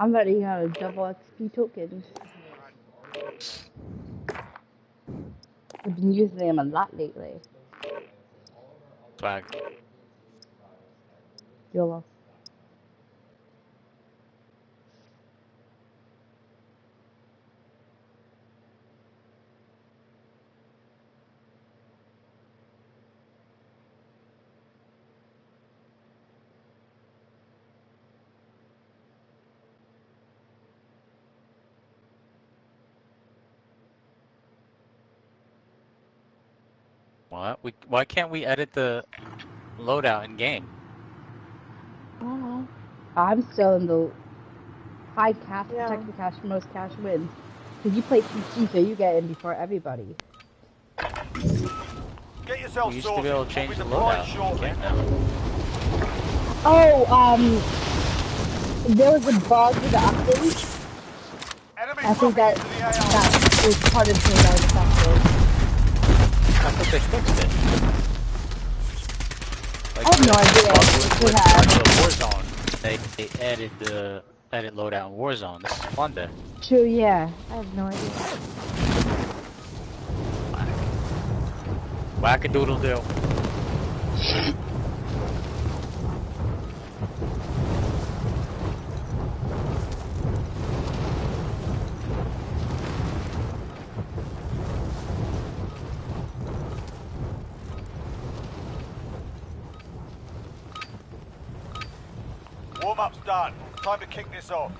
I'm running out of double XP tokens. I've been using them a lot lately. Swag. YOLO. What? Why can't we edit the loadout in game? I'm still in the high cash, protected cash, most cash wins. Because you play PC, so you get in before everybody. Get yourself We used to be able to change the loadout. You can't now. Oh, there was a bug with the update. I think that was part of the thing that was affected. I thought they fixed it. Like, I have no idea. With Warzone, they added the edit loadout in Warzone. This is fun then. True, yeah. I have no idea. Whack-a-doodle-doo. Warm-up's done. Time to kick this off.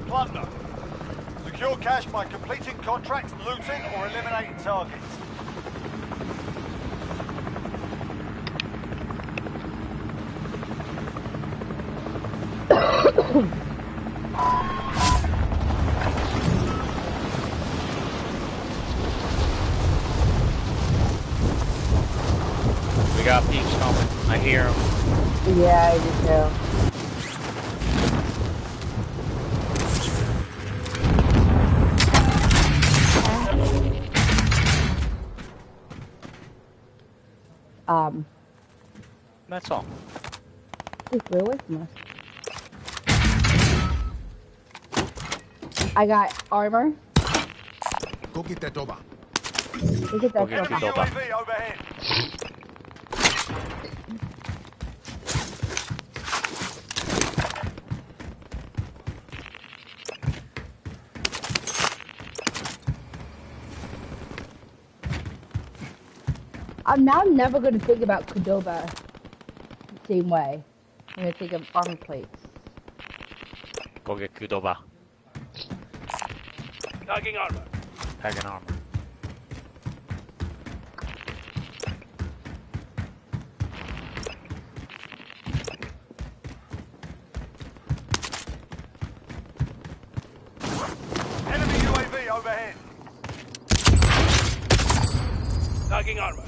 Plunder. Secure cash by completing contracts, looting, or eliminating targets. We got peeps coming. I hear them. Yeah, I do too. That's all. We're away from us. I got armor. Go get that doba. Look at that. Go get two doba. UAV overhead. I'm now never going to think about Cordoba the same way. I'm going to think of armor plates. Go get Kudoba. Tagging armor. Tagging armor. Enemy UAV overhead. Tagging armor.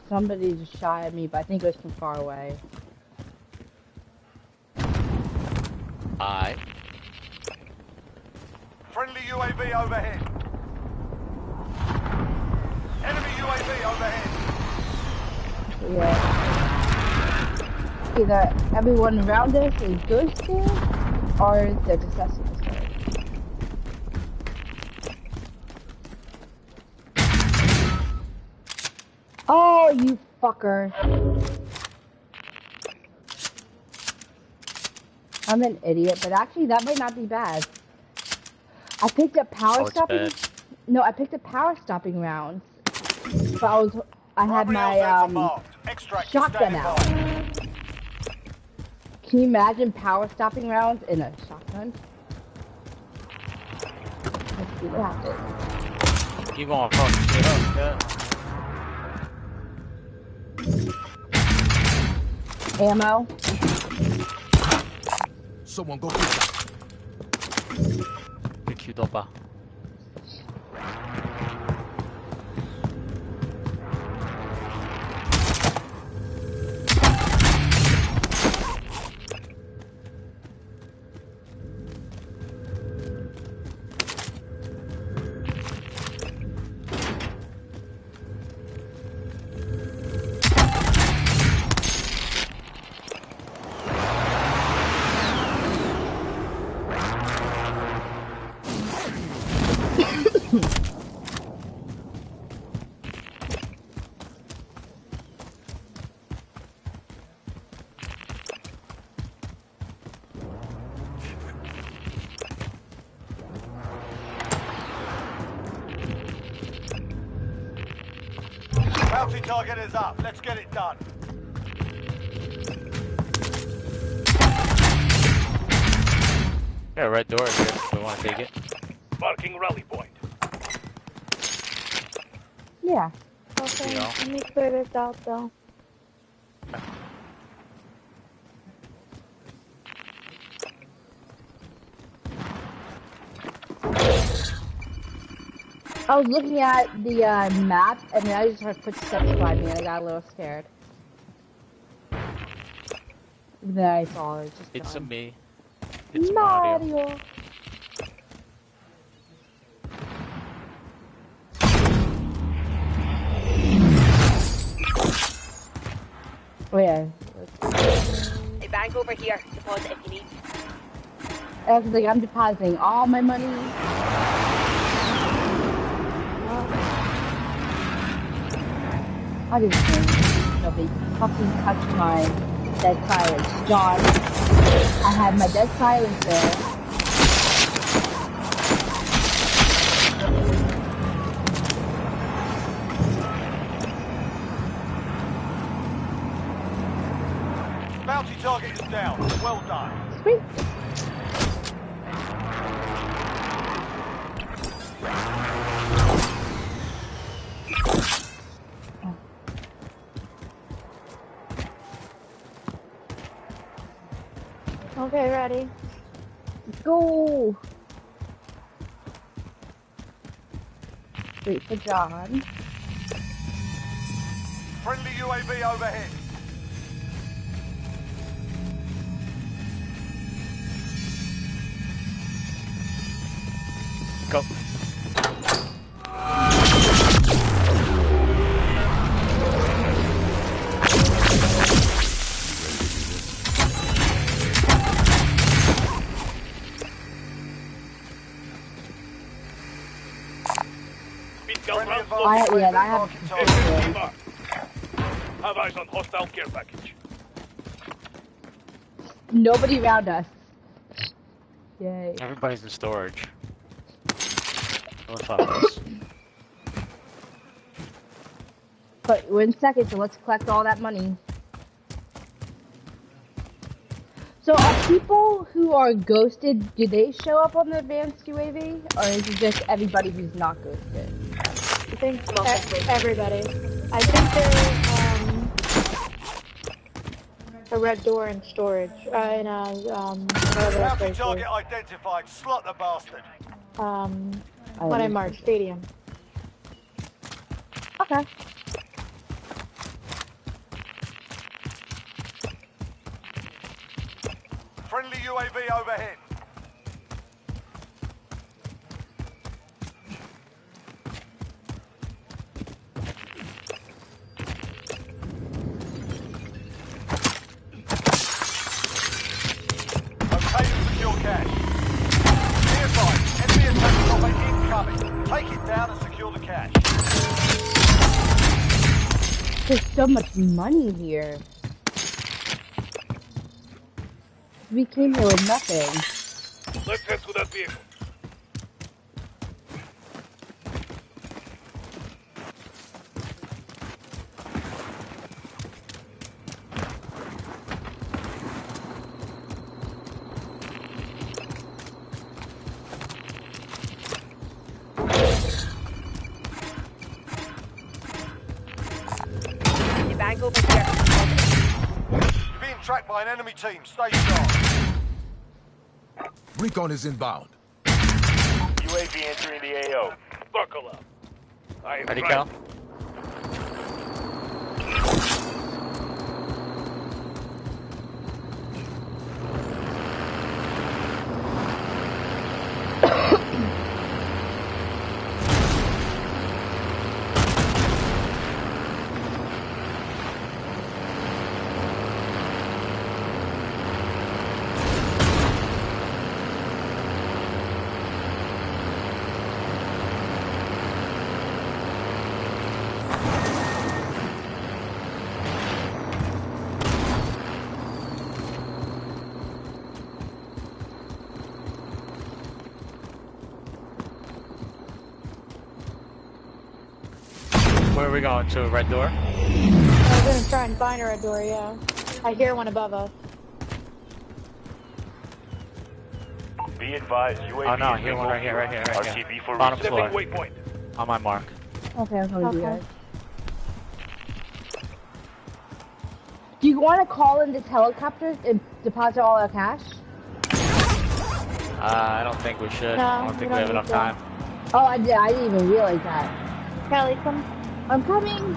Somebody just shot at me, but I think it was from far away. Alright. Friendly UAV overhead. Enemy UAV overhead. Yeah. Either everyone around us is ghosting, or they're just us. Oh, you fucker. I'm an idiot, but actually that might not be bad. I picked up power stopping. No, I picked up power stopping rounds. But I had my shotgun out. Can you imagine power stopping rounds in a shotgun? Let's see what happens. You gonna fuck shit up, yeah. Ammo. someone go get that. 그 큐더바. Bounty target is up. Let's get it done. Got a red door here. Do we want to take it? Marking rally point. Yeah. Okay, Yeah. let me clear this out though. I was looking at the map, and then I just heard footsteps behind me, and I got a little scared. Then I saw it. Just It's a gone. me. It's Mario. Mario. Oh yeah. A bank over here. Deposit if you need. I was like, I'm depositing all my money. I just think nobody fucking touched my dead silence. John, I had my dead silence there. Bounty target is down. Well done. Sweet. Okay, ready. Let's go. Wait for John. Friendly UAV overhead. Go. I have Have eyes on hostile care package. nobody around us. Yay. Everybody's in storage. Let's find this. But we're in second, so let's collect all that money. So are people who are ghosted, do they show up on the advanced UAV? Or is it just everybody who's not ghosted? I think everybody. I think there's a red door in storage. In a whatever that Bounty place target is. identified. Slot the bastard. What I marked, stadium. Okay. Friendly UAV overhead. Okay, secure cash. Be advised, enemy attack chopper incoming. Take it down and secure the cash. There's so much money here. We came here with nothing. Let's head to that vehicle. A bank over here. You're being tracked by an enemy team. Stay sharp. Recon is inbound. UAV entering the AO. Buckle up. Ready, Cal? Where are we going to? A red door? I'm gonna try and find a red door, yeah. I hear one above us. Be advised, UAV. Oh no, here one right here, right here, right here. RTB for Bottom resetting floor. waypoint. On my mark. Okay, I'm coming to you Okay. guys. Do you want to call in this helicopter and deposit all our cash? I don't think we should. No, I don't think we we have don't enough need to. time. Oh, I did. I didn't even realize that. Kelly, come. I'm coming.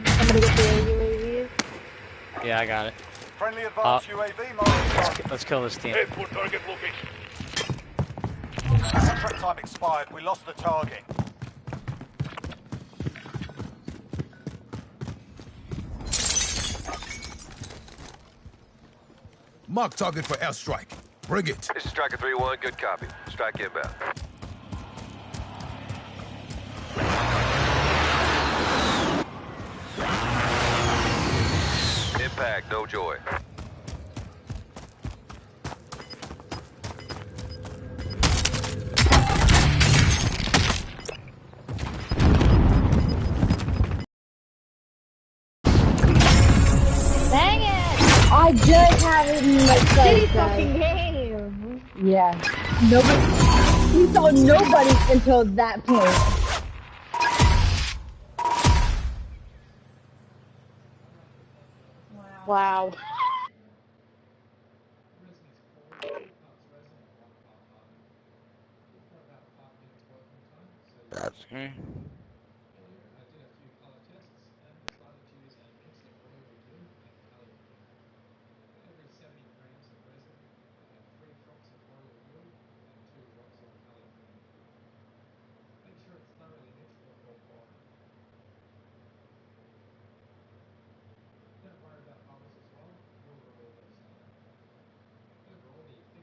I'm gonna get the UAVs. Yeah, I got it. Friendly advanced UAV marking. Let's kill this team. Head for target location. Contract time expired. We lost the target. Mark target for airstrike. Bring it. This is Striker 3-1, good copy. Strike inbound. Impact, no joy. Dang it! I just had it in my Shitty sight, fucking guys. game! Yeah. Nobody. We saw nobody until that point. Wow.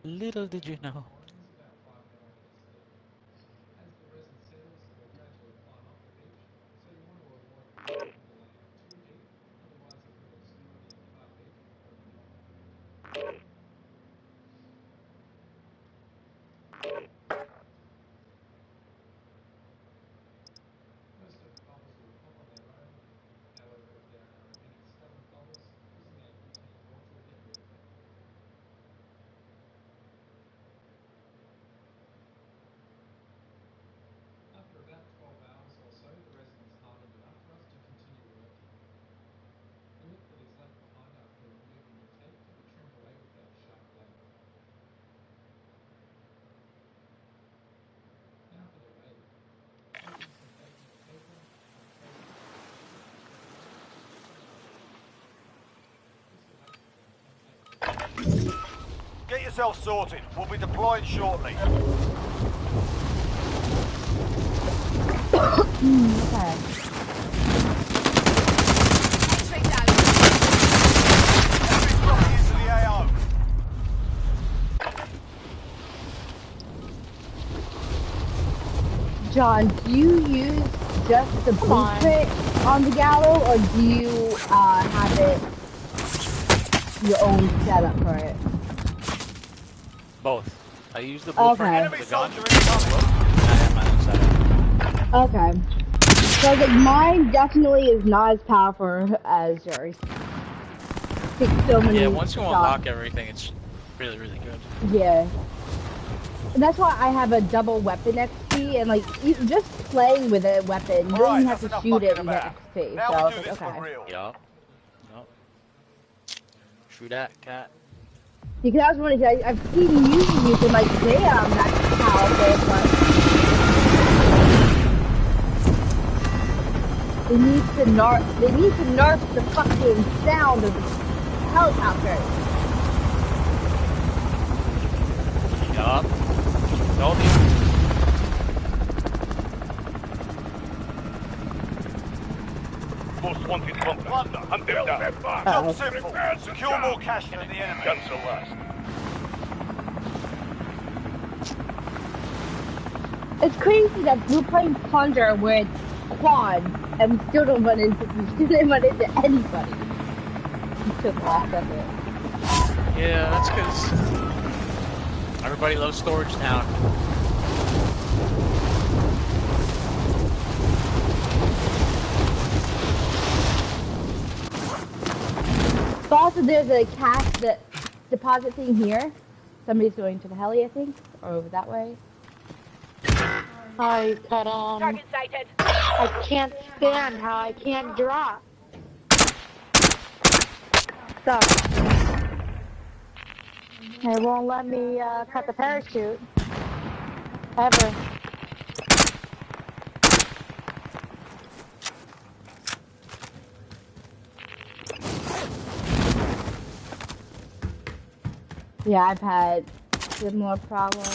Little did you know. Get yourself sorted. We'll be deploying shortly. Okay. Into the AO. John, do you use just the blueprint on the Gallo, or do you have it your own setup for it? Both. I use the blueprint Okay. for Enemy the gun. soldier incoming. I have my own setup. Okay. So like mine definitely is not as powerful as yours. Takes so many Yeah, once you shots. unlock everything, it's really, really good. Yeah. And that's why I have a double weapon XP, and like just playing with a weapon, you don't even have to shoot it, you get XP. Now So I we was do like, this for okay. real. Yup. Yup. True that, cat. Because I was wondering, I've seen you use it, like, damn, that's powerful, but they need to nerf the fucking sound of the helicopter. Yup. Told you. Most wanted contact. Plunder. Hunt them down. Job simple. Secure more cash than the enemy. Cancel last. It's crazy that we're playing Plunger where it's quad, and we still didn't run into anybody. We took off of it. Yeah, that's because everybody loves Storage Town. But also there's a cash deposit thing here. Somebody's going to the heli, I think, or over that way. I cut Target sighted. I can't stand how I can't drop. Sucks. They won't let me cut the parachute. Ever. Yeah, I've had similar problems.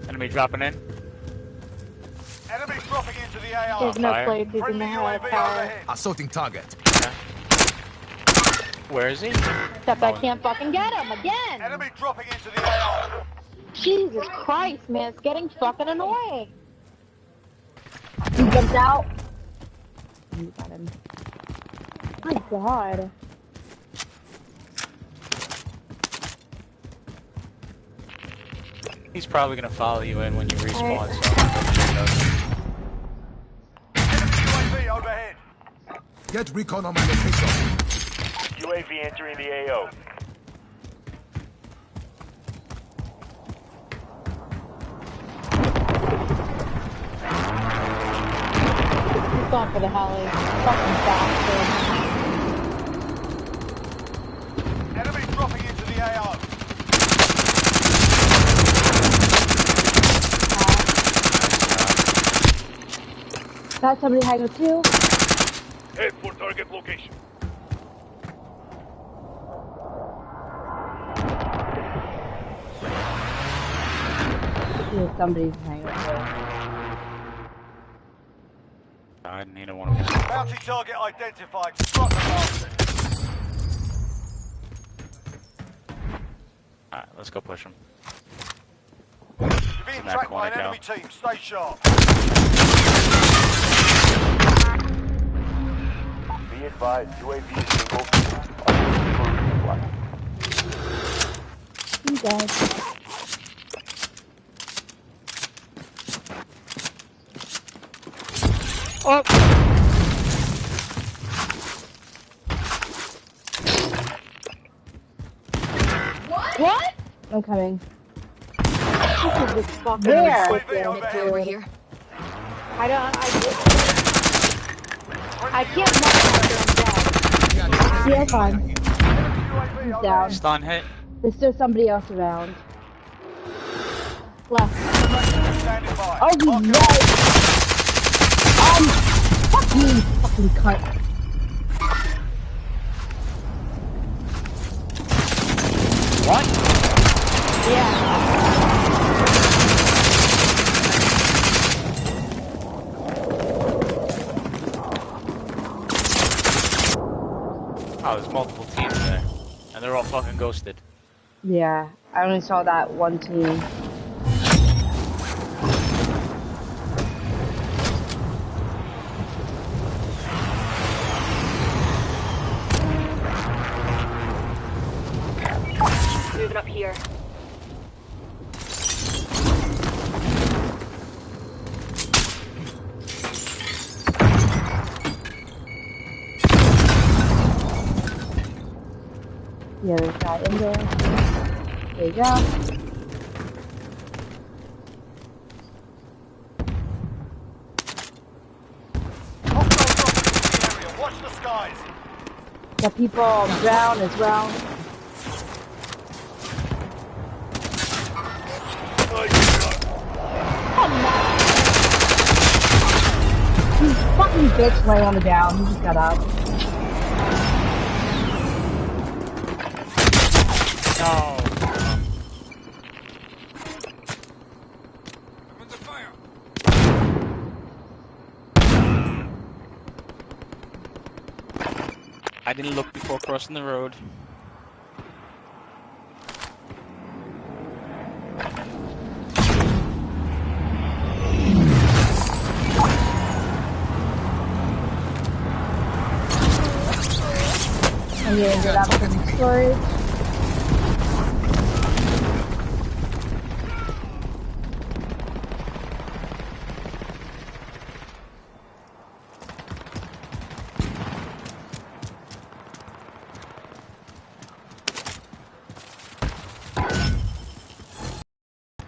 Enemy dropping in. Enemies dropping into the AR. There's no Fire. place you can Friendly have UAV power. overhead. Assaulting target. Where is he? Except I can't fucking get him again. Enemy dropping into the AR. Jesus Christ, man, it's getting fucking annoying. He jumped out. You got him. My God. He's probably gonna follow you in when you respawn, so. Enemy UAV overhead. Get recon on my location. UAV entering the AO. He's going for the heli. Fucking bastard. Enemy dropping into the AO. Got somebody hanging too. Head for target location. Yeah, somebody's hanging too. I need a one of them. Bounty target identified. Strike the bastard. Alright, let's go push him. You're being That tracked by an corner, enemy team. Stay sharp. Be advised, UAV is single. You guys. Oh. What? I'm coming. This is fucking Where? ridiculous, Over dude. here. I can't knock after I'm dead. Yeah, fine. UAV He's overhead. down. Stun hit. There's still somebody else around. Left. Standing by. Oh, he's Mark right. Fuck you, fucking cunt. What? Yeah. Oh, there's multiple teams there. And they're all fucking ghosted. Yeah, I only saw that one team. Moving up here. Yeah, there's a guy in there. There you go. Hostile dropping into the area. Watch the skies. Got people down as well. You fucking bitch laying on the ground. He just got up. No. I'm under fire. I didn't look before crossing the road. I'm gonna get out some storage.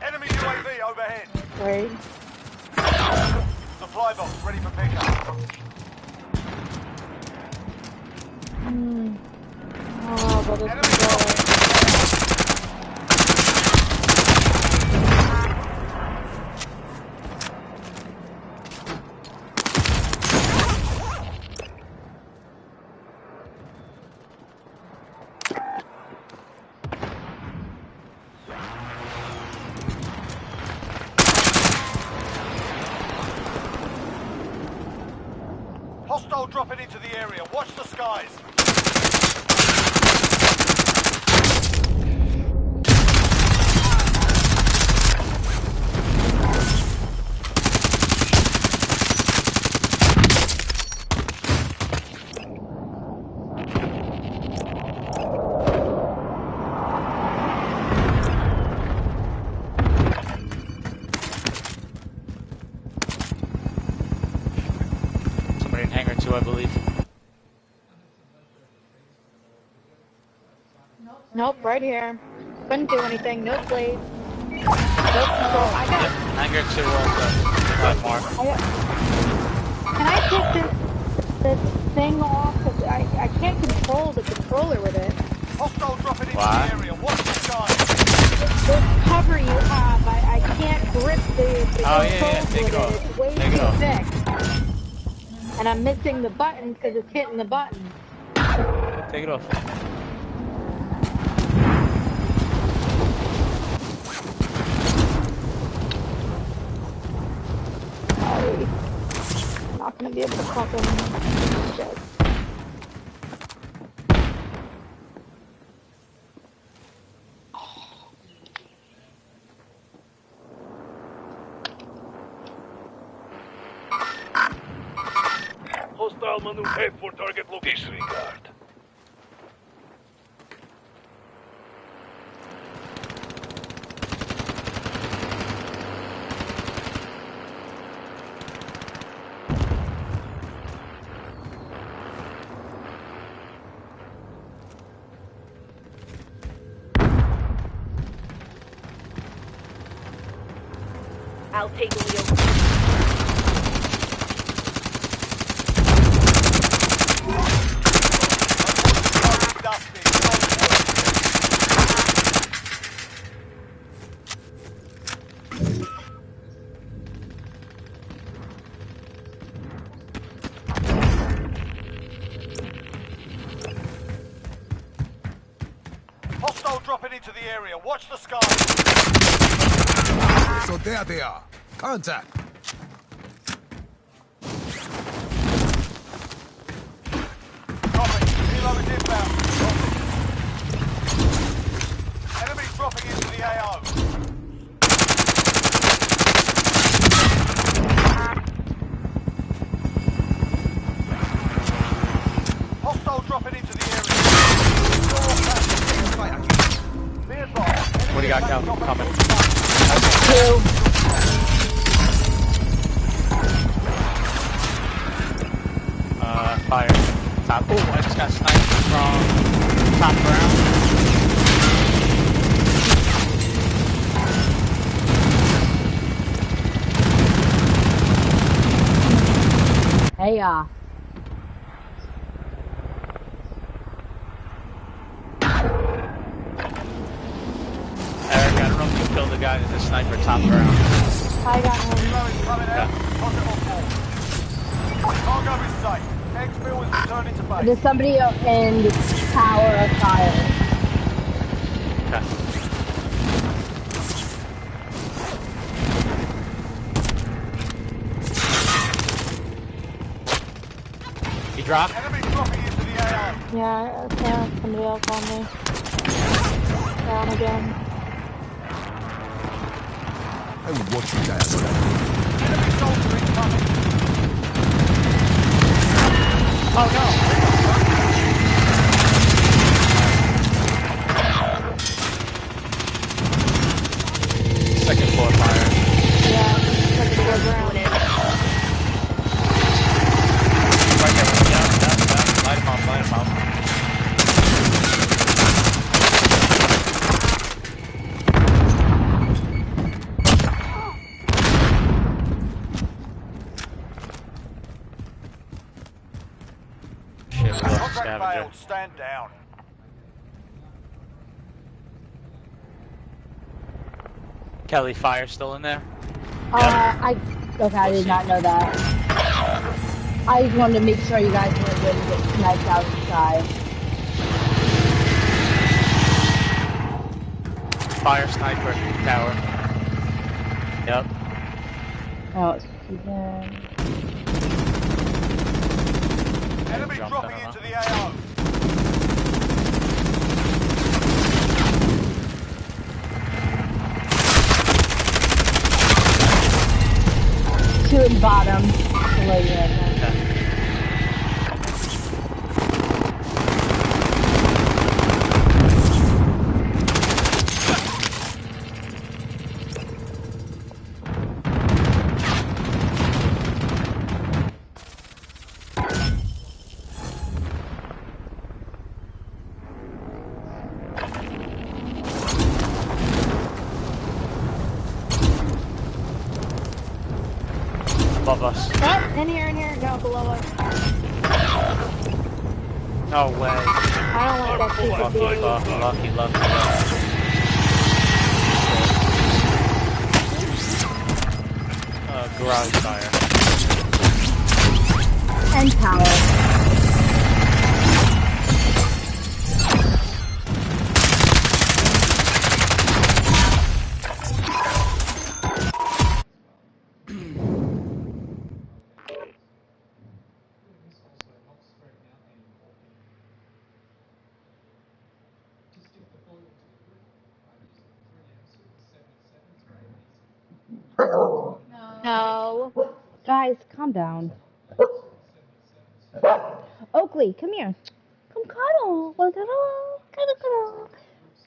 Enemy UAV overhead. Right. Supply box ready for pickup. Oh, but it's Enemy dropping. Hostile dropping into the area. Watch the skies. Somebody in hangar 2, I believe. Nope, right here. Couldn't do anything. No blade. No control. I got. Hangar 2 also. More. Can I take this thing off? 'Cause I can't control the controller with it. Hostile dropping into Why? the area. Watch the skies. This cover you have, I can't grip the Oh, yeah, controls take with it off. It's way Take it too off. thick. And I'm missing the button because it's hitting the button. Take it off. Sorry. I'm not gonna be able to fucking shit. Hostile maneuver. Head for target location. Disregard. I'll take the wheel. Hostile dropping into the area. Watch the skies. So there they are. Contact. Copy. Helo is inbound. Enemies dropping into the AO. Hostile dropping into the area. Be advised. What do you got coming? Fire. Top. Oh, I just got sniped from top ground. Hey, Eric, I don't know if you killed the guy in the sniper top ground. I got him. Kilo is coming out. Deposit on board. Cargo is safe. Exfil is returning to base. there's somebody in the tower of fire. Okay. He dropped? Enemy dropping into the AO. Yeah, somebody else on me. Down again. I will watch you guys. Enemy soldier incoming. Oh no! Second floor fire. Yeah, second floor ground. Right there. Yeah. Light him up, light him up. Shit, we lost the Contract scavenger. failed. Stand down. Kelly, fire still in there? Okay, I did not know that. I just wanted to make sure you guys weren't going to get sniped outside. Fire sniper tower. Yep. I don't see them. Enemy Jumped dropping in, into the AO. Two in bottom. Below you right now. Okay. Above us. Oh, in here, no, below us. No way. I don't like that stupid beat. Lucky. Garage fire. And tower. No. Guys, calm down. Oakley, come here. Come cuddle. Cuddle.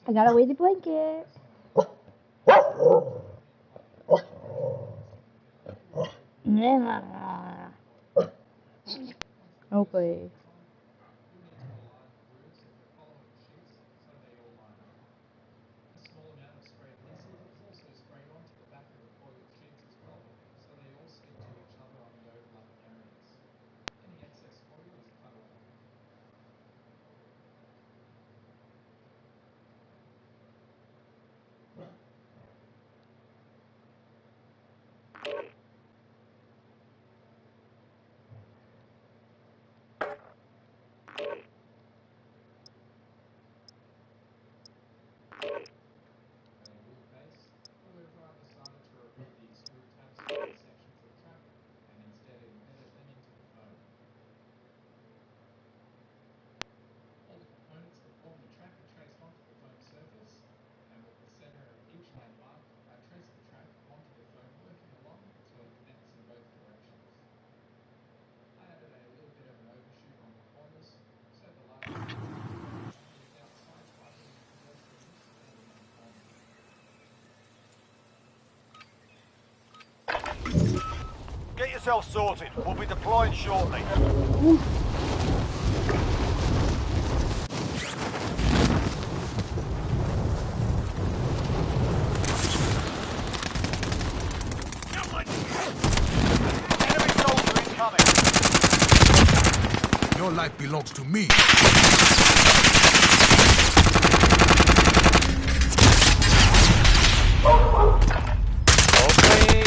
I got a weighty blanket. Oakley. Get yourself sorted. We'll be deploying shortly. Enemy soldier incoming. Your life belongs to me. Okay.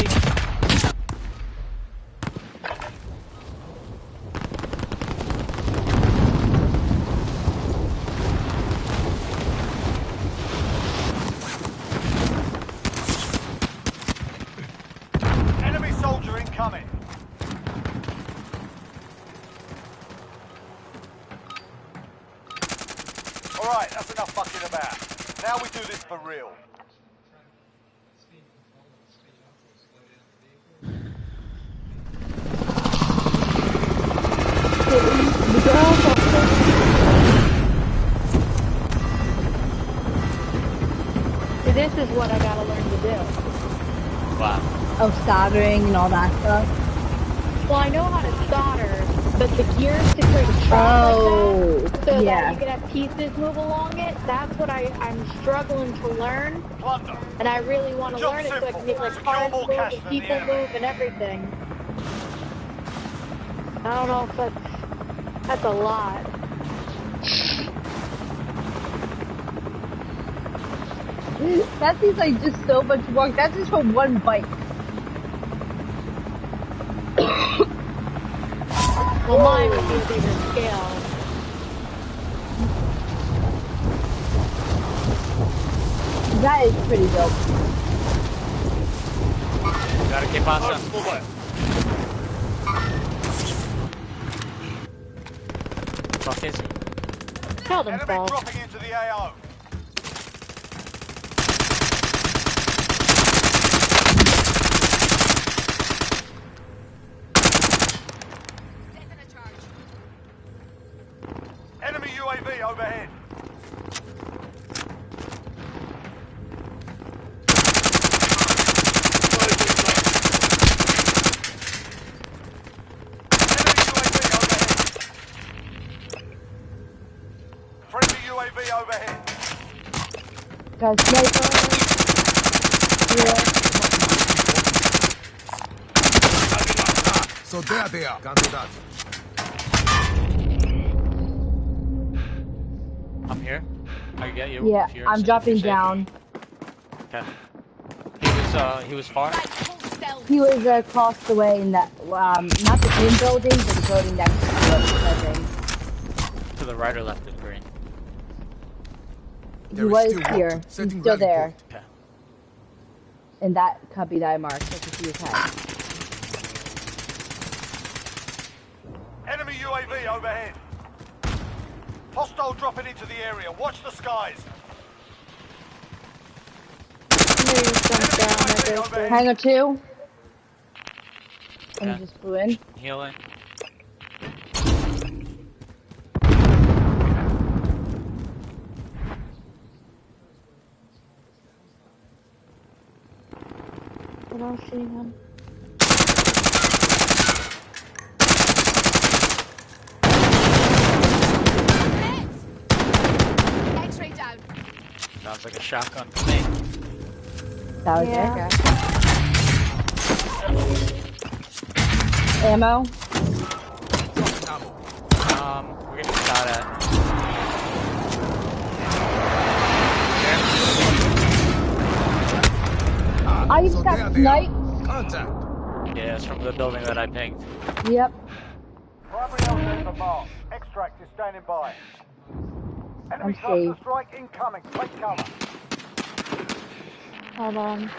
Enemy soldier incoming. Alright, that's enough fucking about. Now we do this for real. This is what I gotta learn to do. Wow. Oh, soldering and all that stuff. Well, I know how to solder, but the gears to create a trap like that, so yeah. that you can have pieces move along it, that's what I'm struggling to learn. Plunder. And I really want to Job learn it so I can simple. make like Secure cars more move cash and than the people enemy. move and everything. I don't know if that's a lot. That seems like just so much work. That's just for one bike. Well, mine would be a bigger scale. That is pretty dope. Gotta keep on some. Fuck is he? Tell Enemy themselves. dropping into the AO. Enemy UAV overhead. Friendly UAV overhead. Guys, sniper. Yeah. So there they are. Can't do that. I'm here. I can get you. Yeah, if you're I'm if dropping you're safe. down. Okay. He was far. He was across the way in that, not the green building, but the building next to it, I think. To the right or left of green. He There is was still work here. to- He's setting still rally there. point. Okay. In that cubby that I marked. I can see his head. Enemy UAV overhead. Hostile dropping into the area. Watch the skies. Maybe jump down there, basically. Hangar 2. And Yeah. he just flew in. Healing. I don't see him. X-ray down. Sounds like a shotgun to me. That was Yeah. their guy. Ammo. We're getting shot at. I just So got there they are. sniped. Contact. Yeah, it's from the building that I pinged. Yep. Primary LZ marked. Extract is standing by. Enemy I'm cluster safe. strike incoming. Take cover. Hold on.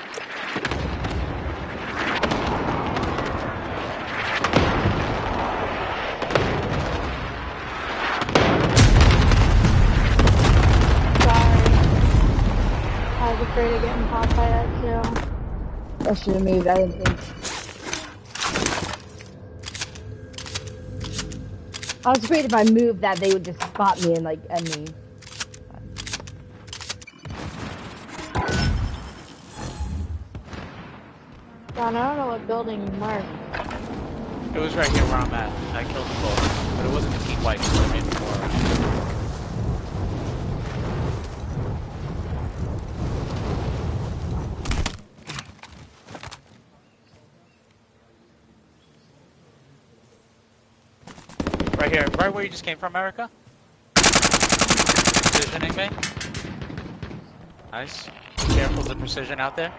Sorry. I was afraid of getting popped by that too. I should have moved. I didn't think. I was afraid if I moved that they would just spot me and like end me. John, I don't know what building you marked. It was right here where I'm at. I killed them both. But it wasn't the team wipe, so I made them more. Right here, right where you just came from, Erica. Precisioning me. Nice. Careful the precision out there.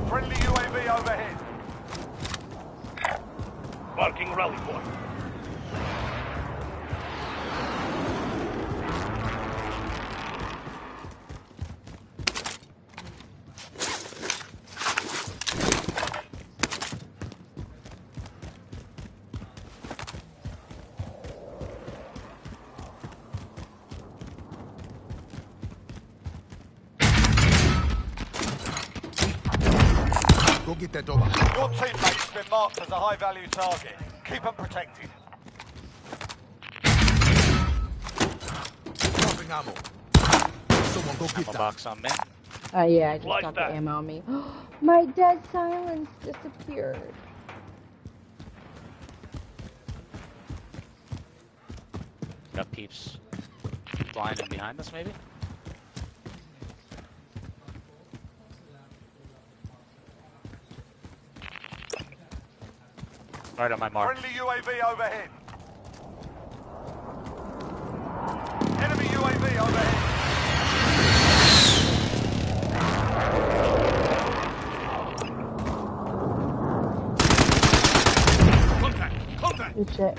Friendly UAV overhead. Marking rally point. Go get that over. Your teammate's been marked as a high-value target. Keep them protected. Dropping ammo. Someone go get Ammo that. box on me. Oh yeah, I just Like got that. the ammo on me. My dead silence disappeared. Got peeps flying in behind us, maybe? Right on my mark. Friendly UAV overhead. Enemy UAV overhead. Contact! Contact! Good shit.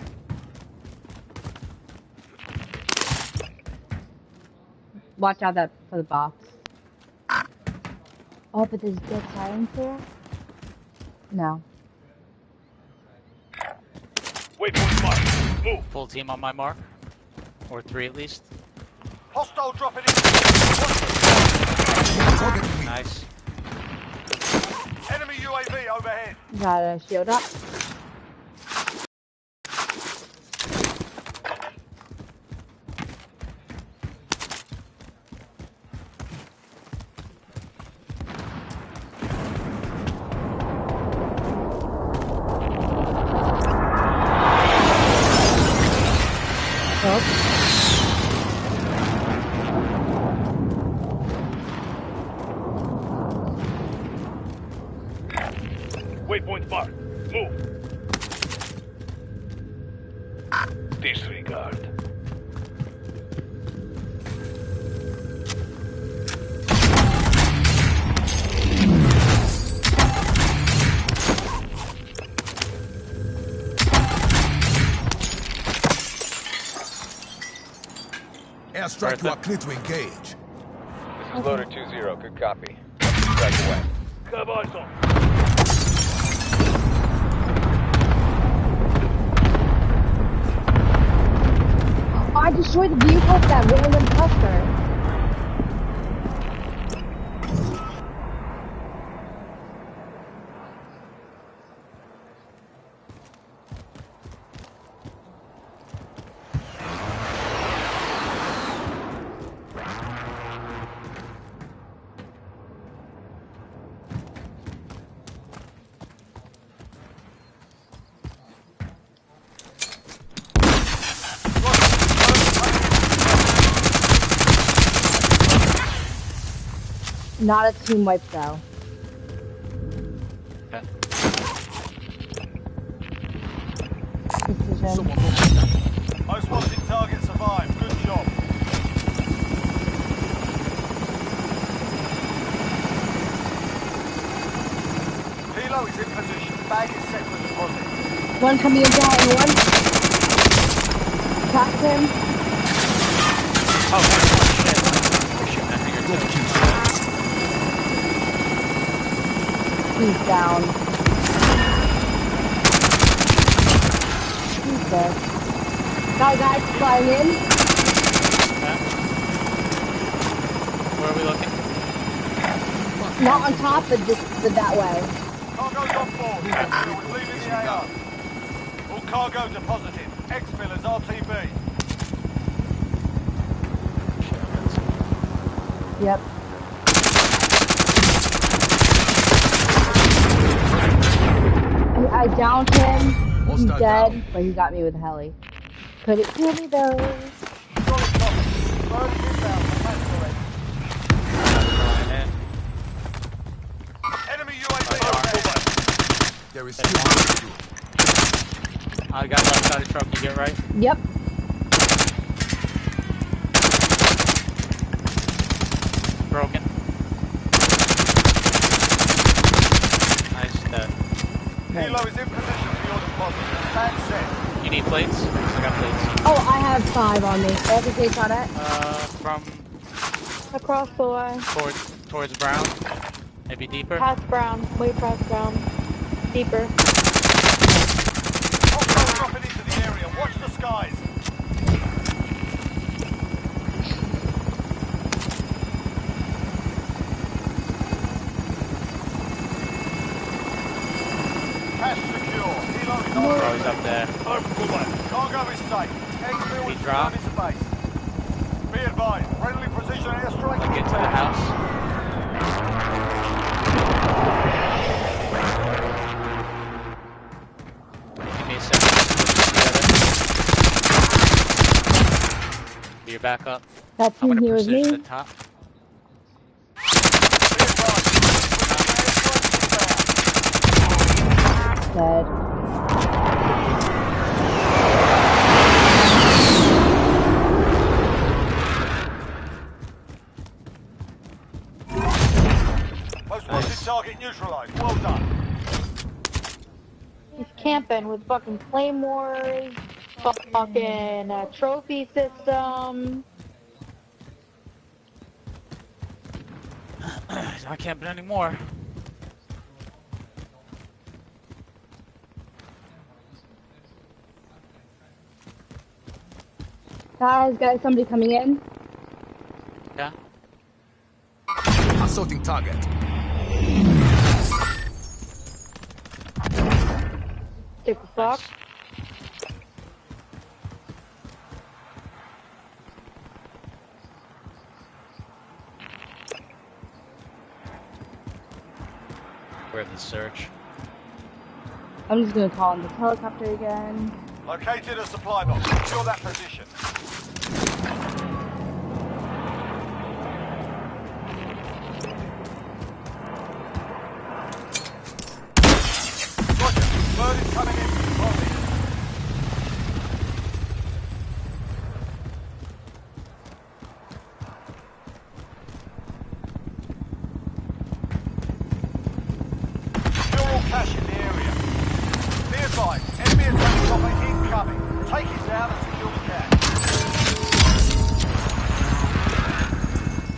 Watch out that for the box. Oh, but there's dead silence there? No. Waypoint marked. Move. Full team on my mark. Or 3 at least. Hostile dropping in. Targeting me. Nice. Enemy UAV overhead. Got a shield up. Waypoint marked. Move. Disregard. Airstrike, you are clear to engage. This is Loader 2-0. Good copy. Strike away. Have eyes on. I destroyed the vehicle of that random cluster. Not a team wipe though. Okay. Precision. Someone go get that. Most wanted target survived. Good job. Helo is in position. Bag is set for deposit. One coming in behind one. Trapped him. Oh, shit. We're shooting at me. Go kill. He's down. He's dead. Got guys flying in. Okay. Where are we looking? Not on top, but just that way. Cargo's on board. We're leaving the AO. All cargo deposited. Exfillers RTB. Yep. I downed him. He's Hostile dead, down. but he got me with a heli. Couldn't kill me though. Solid copy. Bird inbound. That's correct. is still with you. I got left side of the truck. You get right. Yep. Broken. Nice. Helo is in position for your deposit. Stand set. You need plates? I got plates. Oh, I have 5 on me. I have to take on it. From Across the line. towards Brown. Maybe deeper. Past Brown. Way past Brown. Deeper. Hostiles dropping into the area. Watch the skies. Cash secure. Helo is on Oh, he's up there. Cargo is safe. Exfil He is dropped. returning to base. Be advised, friendly precision airstrike. Get to the house. Give me a second. Be your backup. That I'm team gonna here with precision me. the top. Be advised, precision airstrike Dead. inbound. Most wanted target neutralized. Well done. He's camping with fucking claymores, fucking trophy system. He's not camping anymore. Guys, got somebody coming in. Yeah. Assaulting target. Stick the fuck. We're in the search. I'm just gonna call in the helicopter again. Located a supply box. Secure that position. Roger. Bird is coming in. Deposit. Secure all cash in the area. Be advised, enemy attack chopper incoming. Take it down and secure the cash.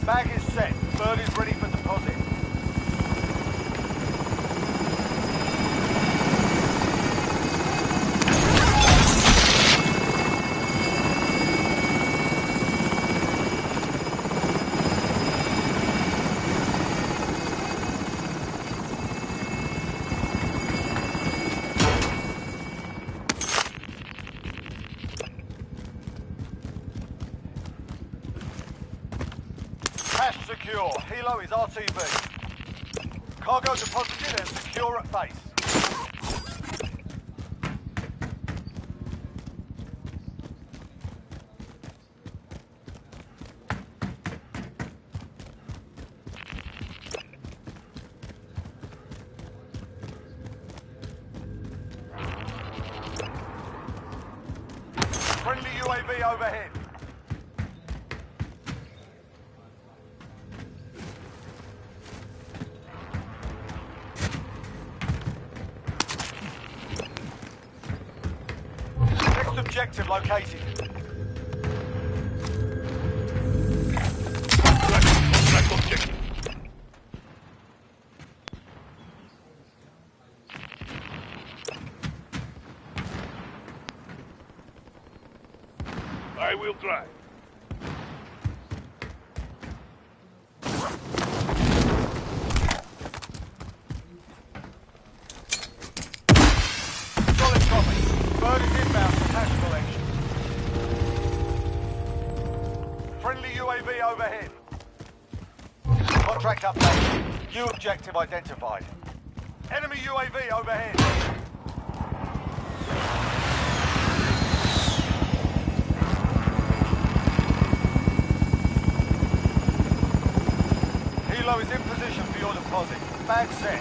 Bag is set. Bird is ready for deposit. Cash secure. Helo is RTB. Cargo deposited and secure at base. Friendly UAV overhead. Next objective located. Contract objective. I will drive. Solid copy. Bird is inbound for cash collection. Friendly UAV overhead. Contract update. New objective identified. Enemy UAV overhead. Helo is in position for your deposit. Bag set.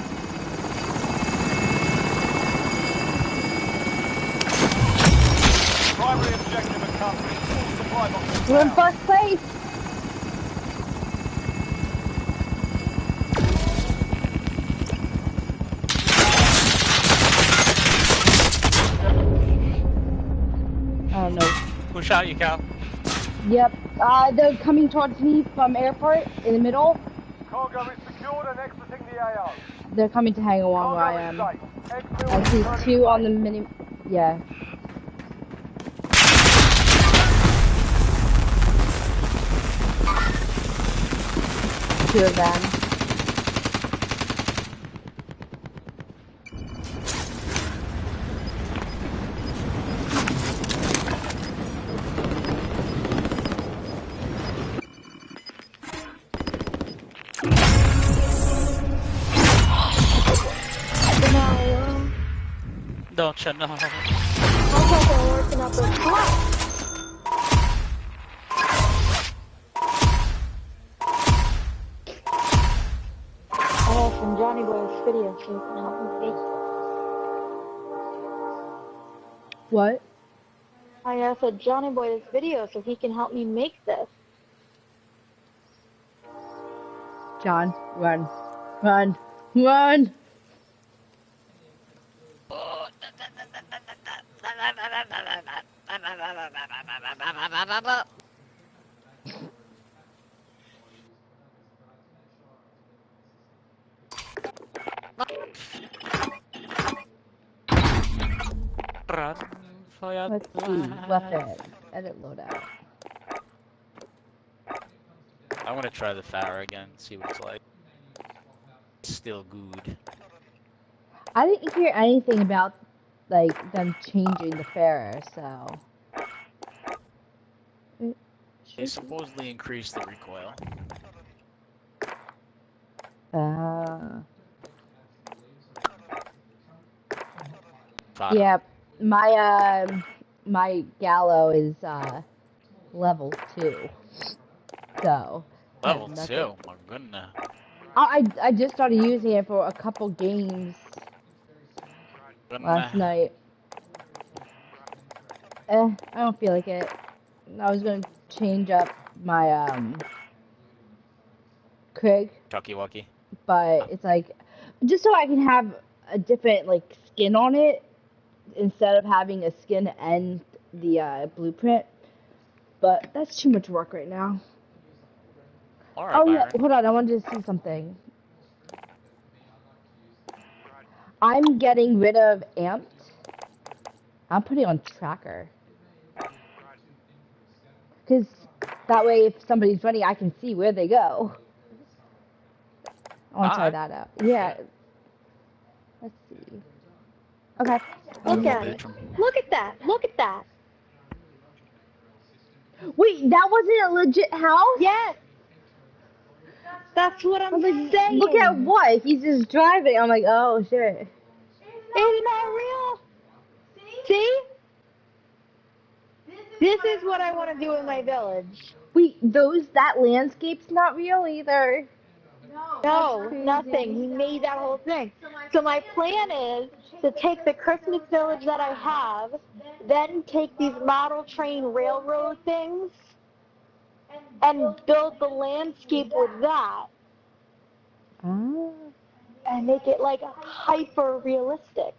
Primary objective accomplished. All supply boxes We're in down. first place. I don't know. Who shot you, Cal? Yep. They're coming towards me from airport in the middle. Cargo is secured and exiting the AO. They're coming to hang along where I Cargo am. is safe. Exfil I is see returning two on the safe. mini. Yeah. Two of them. Don't you know? I thought they were working up a plot. I have some Johnny Boy's video so you can help me fake it. What? I asked a Johnny Boy this video so he can help me make this. John, run. Run. Run! Run for your Let's see. Weapon. Edit loadout. I want to try the Farah again, see what it's like. Still good. I didn't hear anything about, like, them changing the Farah, so... They supposedly increased the recoil. Yeah, my Gallo is, level 2. So... Level 2? My goodness. I just started using it for a couple games last night. I don't feel like it. I was gonna change up my Craig, Chucky-wucky. but it's like just so I can have a different like skin on it instead of having a skin and the blueprint. But that's too much work right now. Alright, Oh yeah, Byron. hold on, I wanted to see something. I'm getting rid of amped. I'm putting on tracker. Because that way if somebody's running, I can see where they go. I want to try that out. Yeah. Let's see. Okay. Look at it. Look at that. Look at that. Wait, that wasn't a legit house? Yes. That's what I'm saying. Look at what? He's just driving. I'm like, oh shit. It's not real. See? This is what I want to do in my village. Wait, that landscape's not real either. No, nothing. He made that whole thing. So my plan is to take the Christmas village that I have, then take these model train railroad things, and build the landscape with that. Oh. And make it like hyper realistic.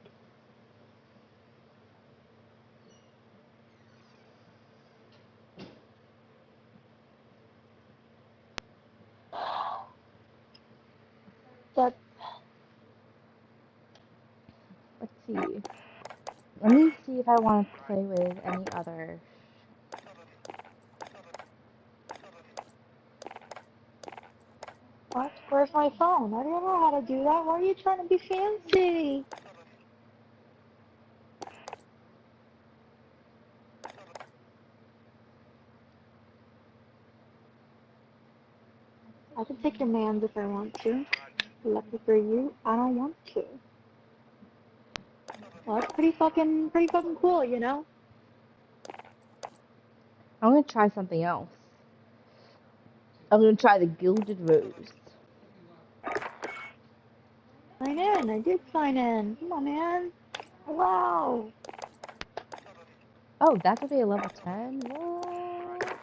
But let's see. Let me see if I want to play with any other. what? Where's my phone? I don't know how to do that. Why are you trying to be fancy? I can take your mans if I want to. Lucky for you, I don't want to. Well, that's pretty fucking cool, you know? I'm gonna try something else. I'm gonna try the Gilded Rose. Sign in. I did sign in. Come on, man. Wow. Oh, that's what they level 10? What?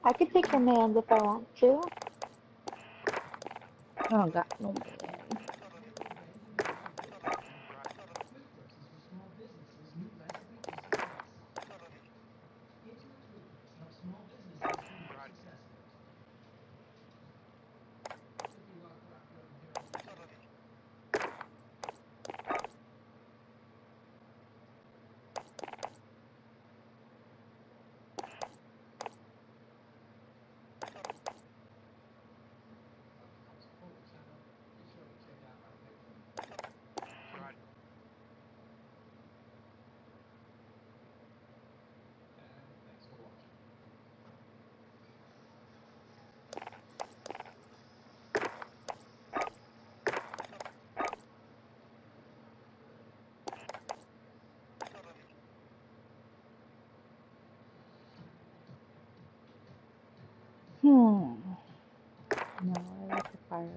I could take commands if I want to. Oh, God, no man. No, I like the fire rate.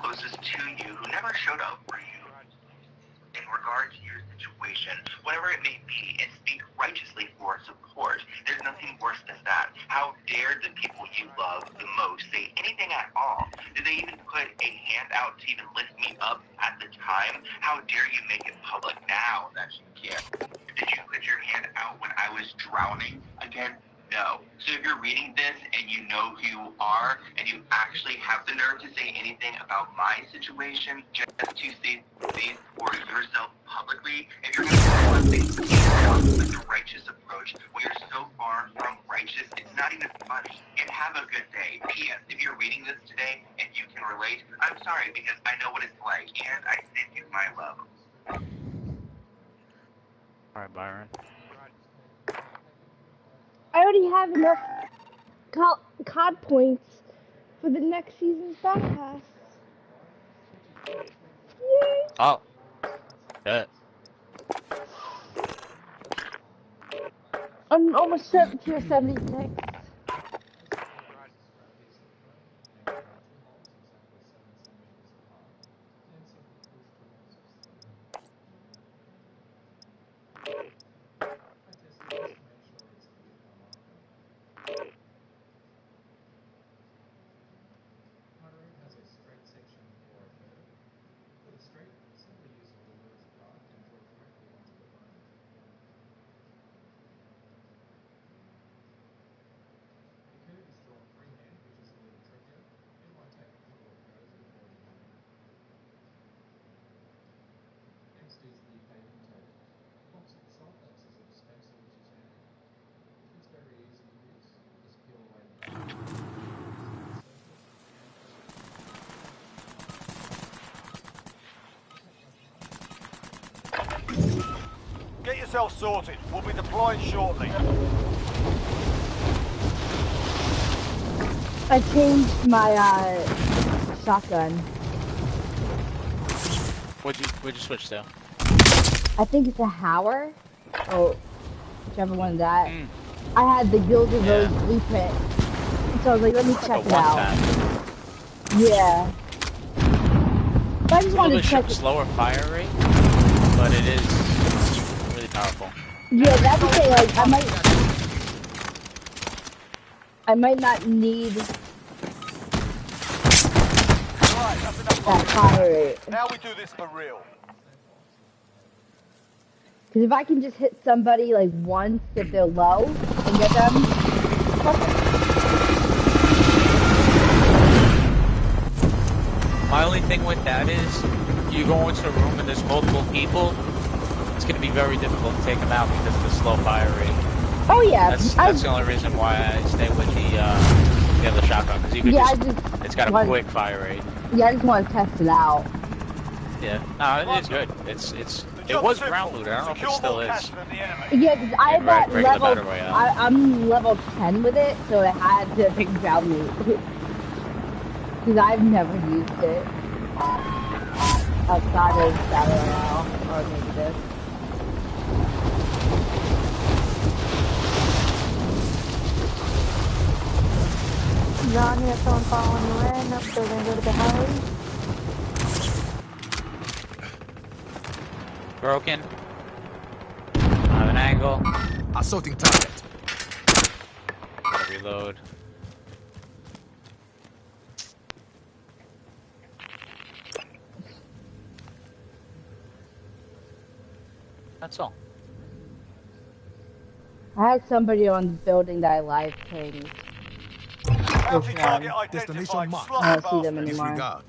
Closest to you who never showed up for you in regard to your situation, whatever it may be, and speak righteously for support. There's nothing worse than that. How dare the people you love the most say anything at all? Did they even put a hand out to even lift me up at the time? How dare you make it public now that you can't? Did you put your hand out when I was drowning again? No. So if you're reading this and you know who you are and you actually have the nerve to say anything about my situation just to say for yourself publicly, if you're going to do one thing, like the righteous approach, when you're so far from righteous, it's not even funny. And have a good day. P.S. If you're reading this today and you can relate, I'm sorry because I know what it's like and I send you my love. Alright, Byron. I already have enough COD points for the next season's battle pass. Yay! Oh. Yeah. I'm almost tier 76. Get yourself sorted. We'll be deploying shortly. I changed my shotgun. What'd you switch to? I think it's a Hauer. Oh, whichever one is that. I had the Gilded Rose blueprint. So I was like, let me check it out. Yeah. But I just wanted to check it. Slower fire rate, but it is really powerful. Yeah, that's the thing. Like, I might not need that fire rate. Now we do this for real. Because if I can just hit somebody like once if they're low and get them, perfect. My only thing with that is, you go into a room and there's multiple people, it's going to be very difficult to take them out because of the slow fire rate. Oh yeah. That's the only reason why I stay with the other shotgun, because you can it's got a quick fire rate. Yeah, I just want to test it out. Yeah, no, it is good. It was ground looter. I don't know if it still is. Yeah, because I'm In at regular level, Battle Royale. I'm level 10 with it, so I had to pick ground loot. Because I've never used it outside of Battle Royale, or maybe this. John, you have someone following you in. Nope, they're gonna go to the house. Broken. I have an angle. Assaulting target. Gotta reload. That's all. I had somebody on the building that I live pinged. Bounty target Destination identified. marked. I Slot don't see them bastard. anymore. Disregard.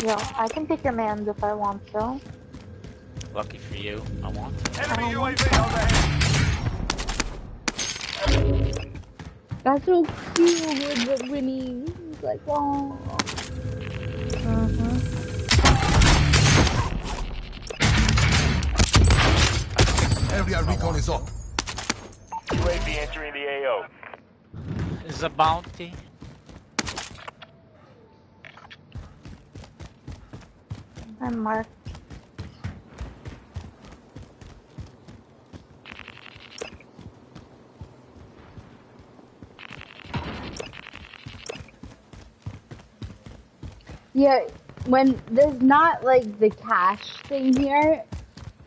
Yo, I can pick your mans if I want to. Lucky for you, I want. Enemy UAV overhead. That's so cute with Winnie. He's like, oh. Area recon is up. UAV entering the AO. Is a bounty. I'm marked. Yeah, when there's not like the cash thing here,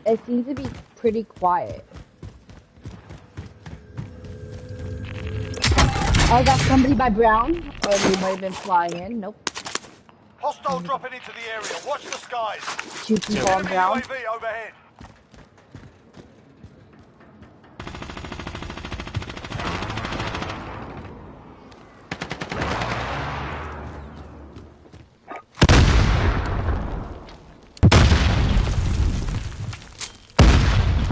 it seems to be pretty quiet. Oh, I got somebody by Brown, or they might have been flying in. Nope. Hostile dropping into the area. Watch the skies. Two people on Enemy Brown. UAV overhead.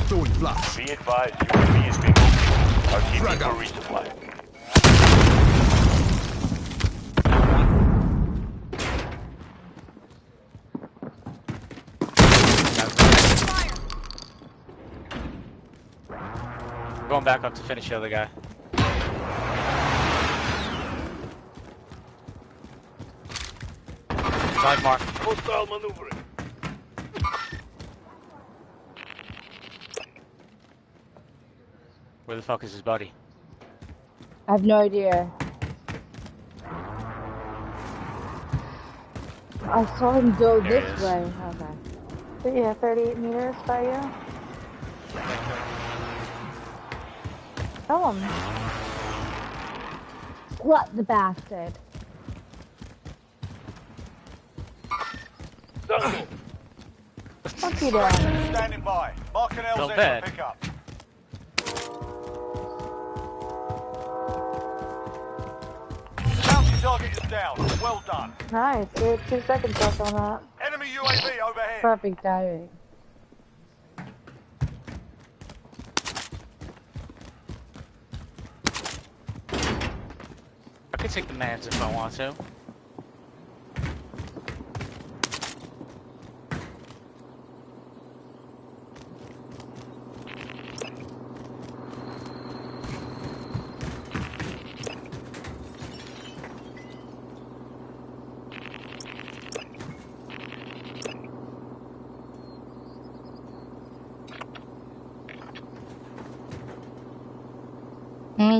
Throwing flash. Be advised, UAV is being opened. Our team needs for resupply. Going back up to finish the other guy. Side mark. Hostile maneuvering. Where the fuck is his buddy? I have no idea. I saw him go There he this is. way. Okay. But yeah, 38 meters by you. Kill him. What the bastard? What's he doing? Standing by. Mark an Felt LZ bad. for pickup. Bounty target is down. Well done. Nice. We had 2 seconds left on that. Enemy UAV overhead. Perfect timing. I could take the mans if I want to.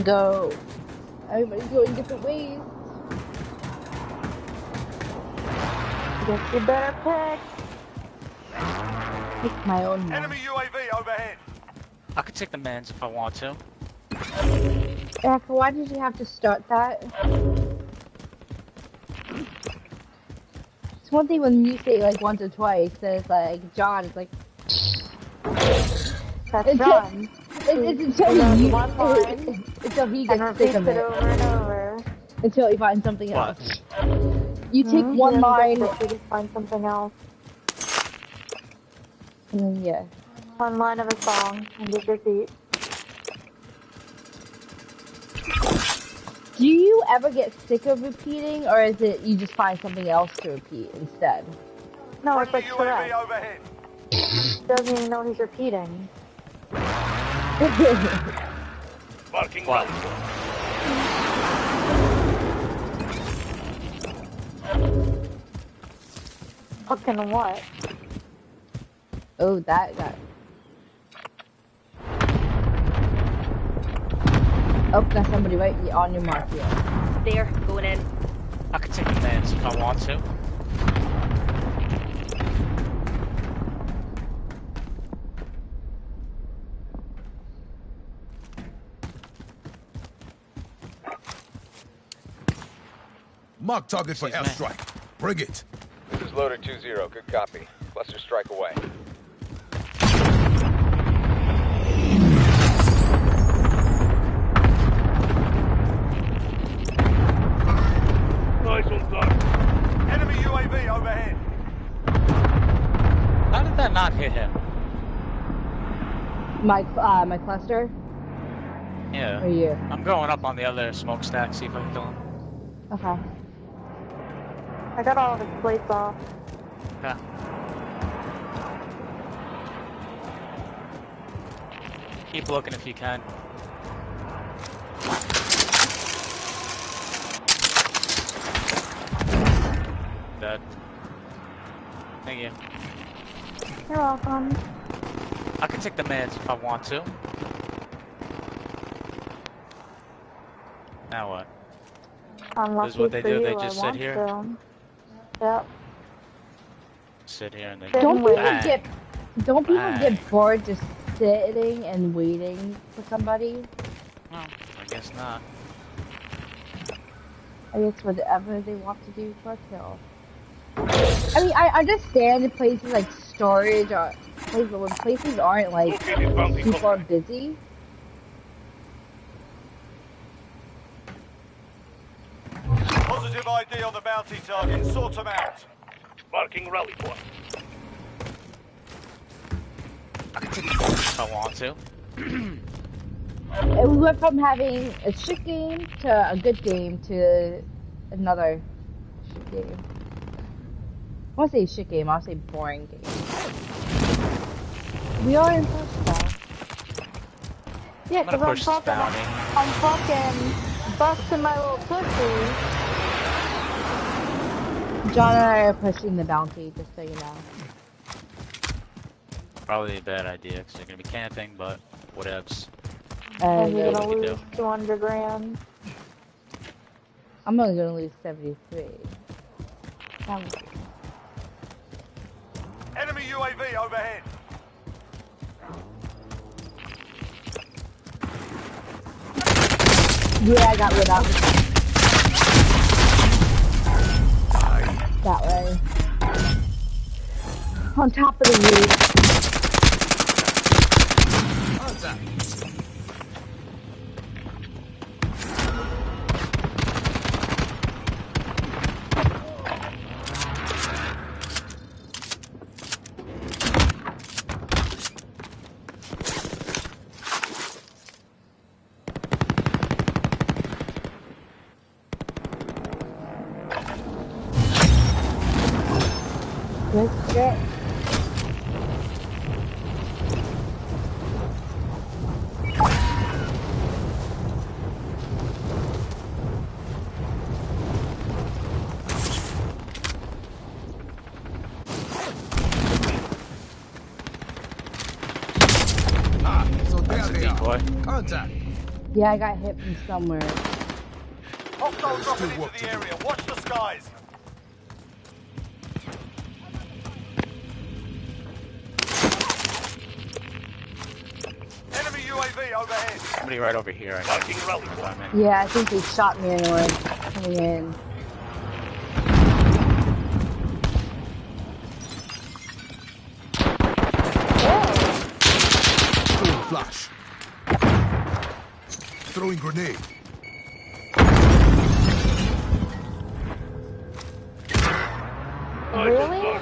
Go. Everybody's going different ways. Guess you better pick. Pick my own one. Enemy UAV overhead. I could take the mans if I want to. Erica, why did you have to start that? It's one thing when you say like once or twice, then it's like John is like. That's John. It's until He you, does one line until he and gets sick repeats of it it. over and over. Until he finds something What? else. You take one line. You just find something else. And then, yeah. One line of a song and just repeat. Do you ever get sick of repeating, or is it you just find something else to repeat instead? No, it's like UAV Tourette's. overhead. Doesn't even know he's repeating. Marking What? Fucking what? Oh, that got. Oh, that's somebody right on your mark here. There, going in. I can take the mans if I want to. Mark target for Excuse me. airstrike. Bring it. This is loader 2-0. Good copy. Cluster strike away. Nice one, Clark. Enemy UAV overhead. How did that not hit him? My cluster. Yeah. Or you? I'm going up on the other smokestack, see if I can kill him. Okay. I got all of his plates off. Yeah. Keep looking if you can. Dead. Thank you. You're welcome. I can take the meds if I want to. Now what? Unlucky This is what they for do, you, they just I sit want here? to. Yep. Sit here and they Sit Don't and people wait. get Bang. get bored just sitting and waiting for somebody? Well, I guess not. I guess whatever they want to do for a kill. I mean, I understand in places like storage or places, but when places aren't like Located bounty super contract. busy. Positive ID on the bounty target. Sort them out. Marking rally point. I can take the meds if I want to. And we went from having a shit game to a good game to another shit game. I won't say shit game, I'll say boring game. We are in first ball. Yeah, I'm gonna because push this bounty. I'm fucking busting my little pussy. John and I are pushing the bounty, just so you know. Probably a bad idea because they're gonna be camping, but whatevs. And you're what gonna we can lose 200 grand. I'm only gonna lose 73. Enemy UAV overhead. Yeah, I got rid of it. That way. On top of the roof. Good shit. So there That's a they are. decoy. Contact. Yeah, I got hit from somewhere. Hostiles dropping Still work into to the do. area. Watch the skies. Enemy UAV overhead. Somebody right over here. I Marking rally think. point. Yeah, I think they shot me anyway. Coming in. Throwing flash. Throwing grenade. Really?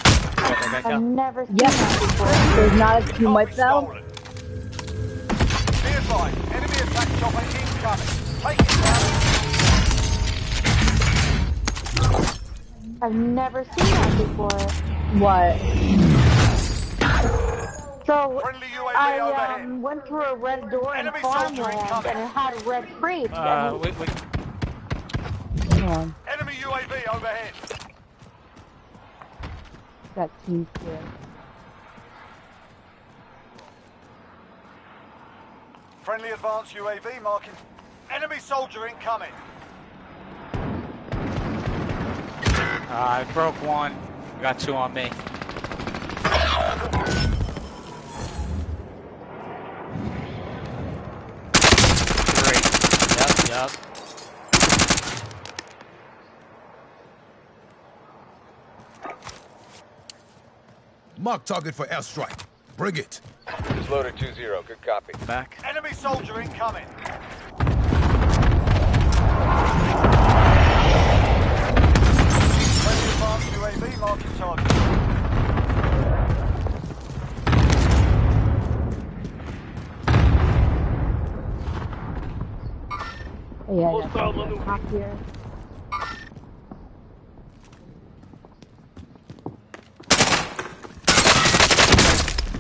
I've never seen that before. There's not a team wipe though. Be advised, enemy attack chopper incoming. Take it down. I've never seen that before. What? So Friendly UAV I overhead. went through a red door in Enemy soldier farmland incoming. and it had red crates. And Wait. Come on. Enemy UAV overhead. That team here. Friendly advanced UAV marking. Enemy soldier incoming. I broke one. Got two on me. Great. Yep. Mark target for airstrike. Bring it. This is loader 2-0. Good copy. Back. Enemy soldier incoming. Friendly advanced UAV marking target. Yeah, that's top here.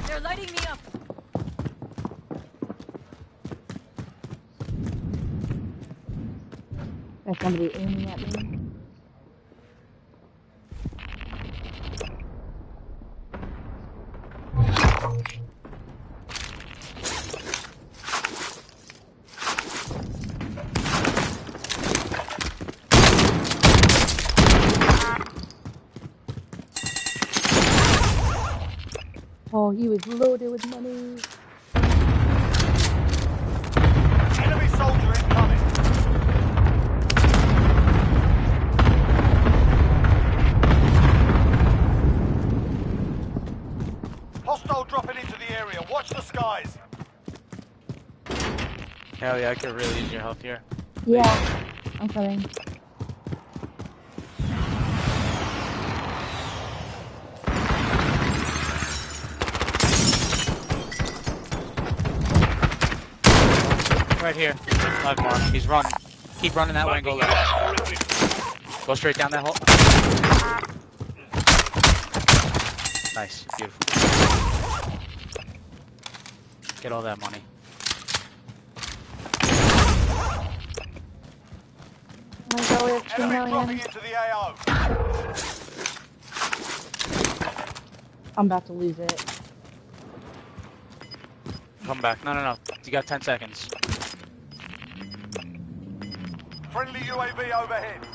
They're lighting me up. There's somebody aiming at me. Oh, he was loaded with money. Enemy soldier incoming. Hostile dropping into the area. Watch the skies. Hell yeah, I could really use your help here. Yeah, I'm coming. Right here. Live mark. He's running. Keep running that way and go left. Go straight down that hole. Nice. Beautiful. Get all that money. oh my god, we have 2 Enemy million. dropping into the AO. I'm about to lose it. Come back. No. You got 10 seconds. Friendly UAV overhead.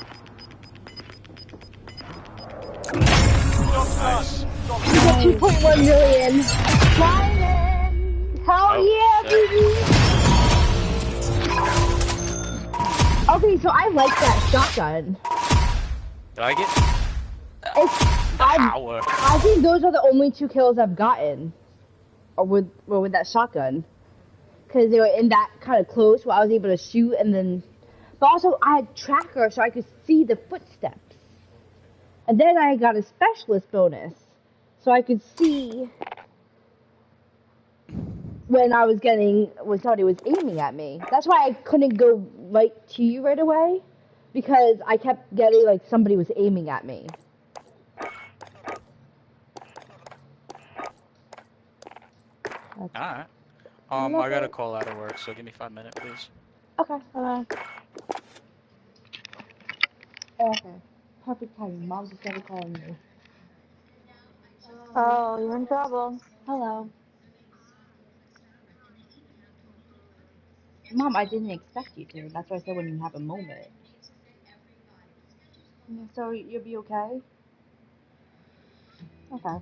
Nice. We got 2.1 million. Diamond! Hell Oh, yeah, shit. baby! Okay, so I like that shotgun. Do I get It's, power? I think those are the only 2 kills I've gotten. Or with that shotgun. Because they were in that kind of close where I was able to shoot and then... But also, I had tracker so I could see the footsteps. And then I got a specialist bonus. So I could see... when somebody was aiming at me. That's why I couldn't go right to you right away. Because I kept getting, like, somebody was aiming at me. Alright. I I love got a it. call out of work, so give me 5 minutes, please. Okay, okay. Perfect timing. Mom just started calling me. Oh, you're in trouble. Hello. Mom, I didn't expect you to. That's why I said when you have a moment. So you'll be okay? Okay.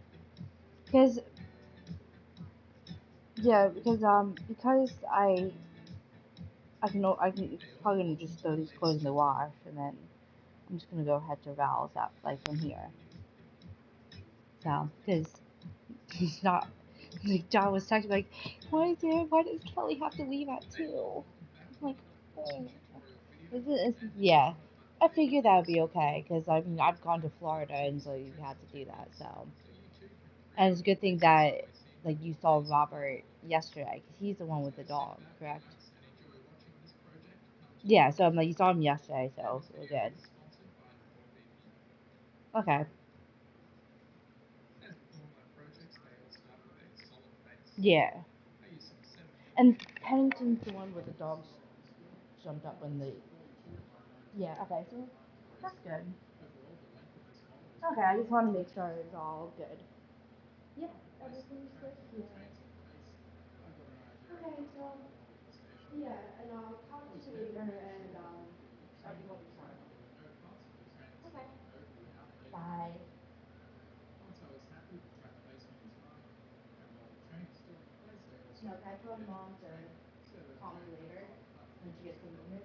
Because I can probably gonna just throw these clothes in the wash and then I'm just gonna go head to Val's out like from here. So, because he's not like John was texting like, why does Kelly have to leave at 2? I'm like, Yeah. I figured that would be okay because I mean I've gone to Florida and so you had to do that. So, and it's a good thing that like you saw Robert yesterday because he's the one with the dog, correct? Yeah. So I'm like you saw him yesterday, so we're good. Okay. Yeah. And Pennington's the one where the dogs jumped up when the. Yeah. Okay. So that's good. Okay. I just want to make sure it's all good. Yeah. Everything's good here. Okay. So. Yeah, and I'll talk to you later, and everything will be fine. Okay. Bye. No, can I tell mom to call me later when she gets a moment?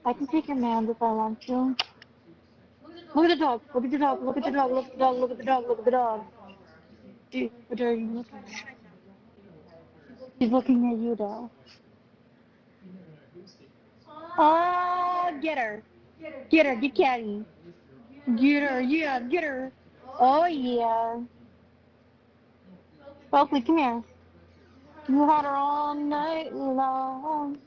I can take your man if I want to. Look at the dog. Look at the dog. Look at the dog. Look at the dog. Look at the dog. Look at the dog. Dude, what are you looking at? She's looking at you, though. Oh, get her. Get her. Get Caddy. Get her. Yeah, get her. Oh, yeah. Oakley, come here. You had her all night long.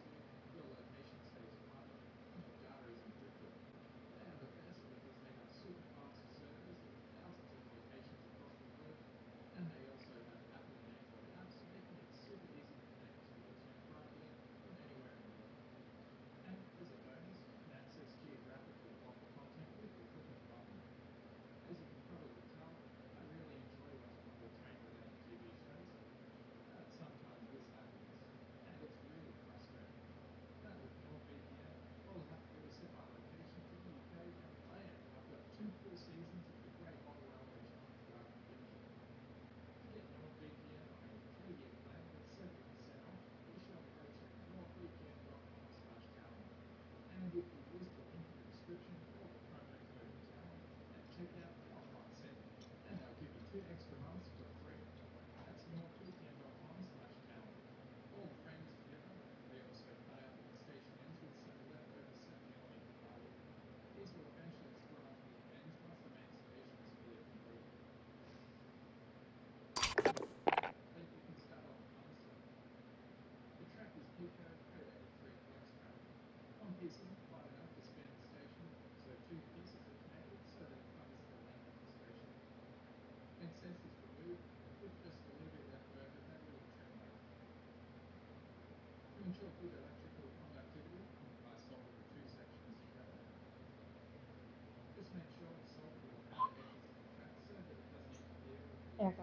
Erica.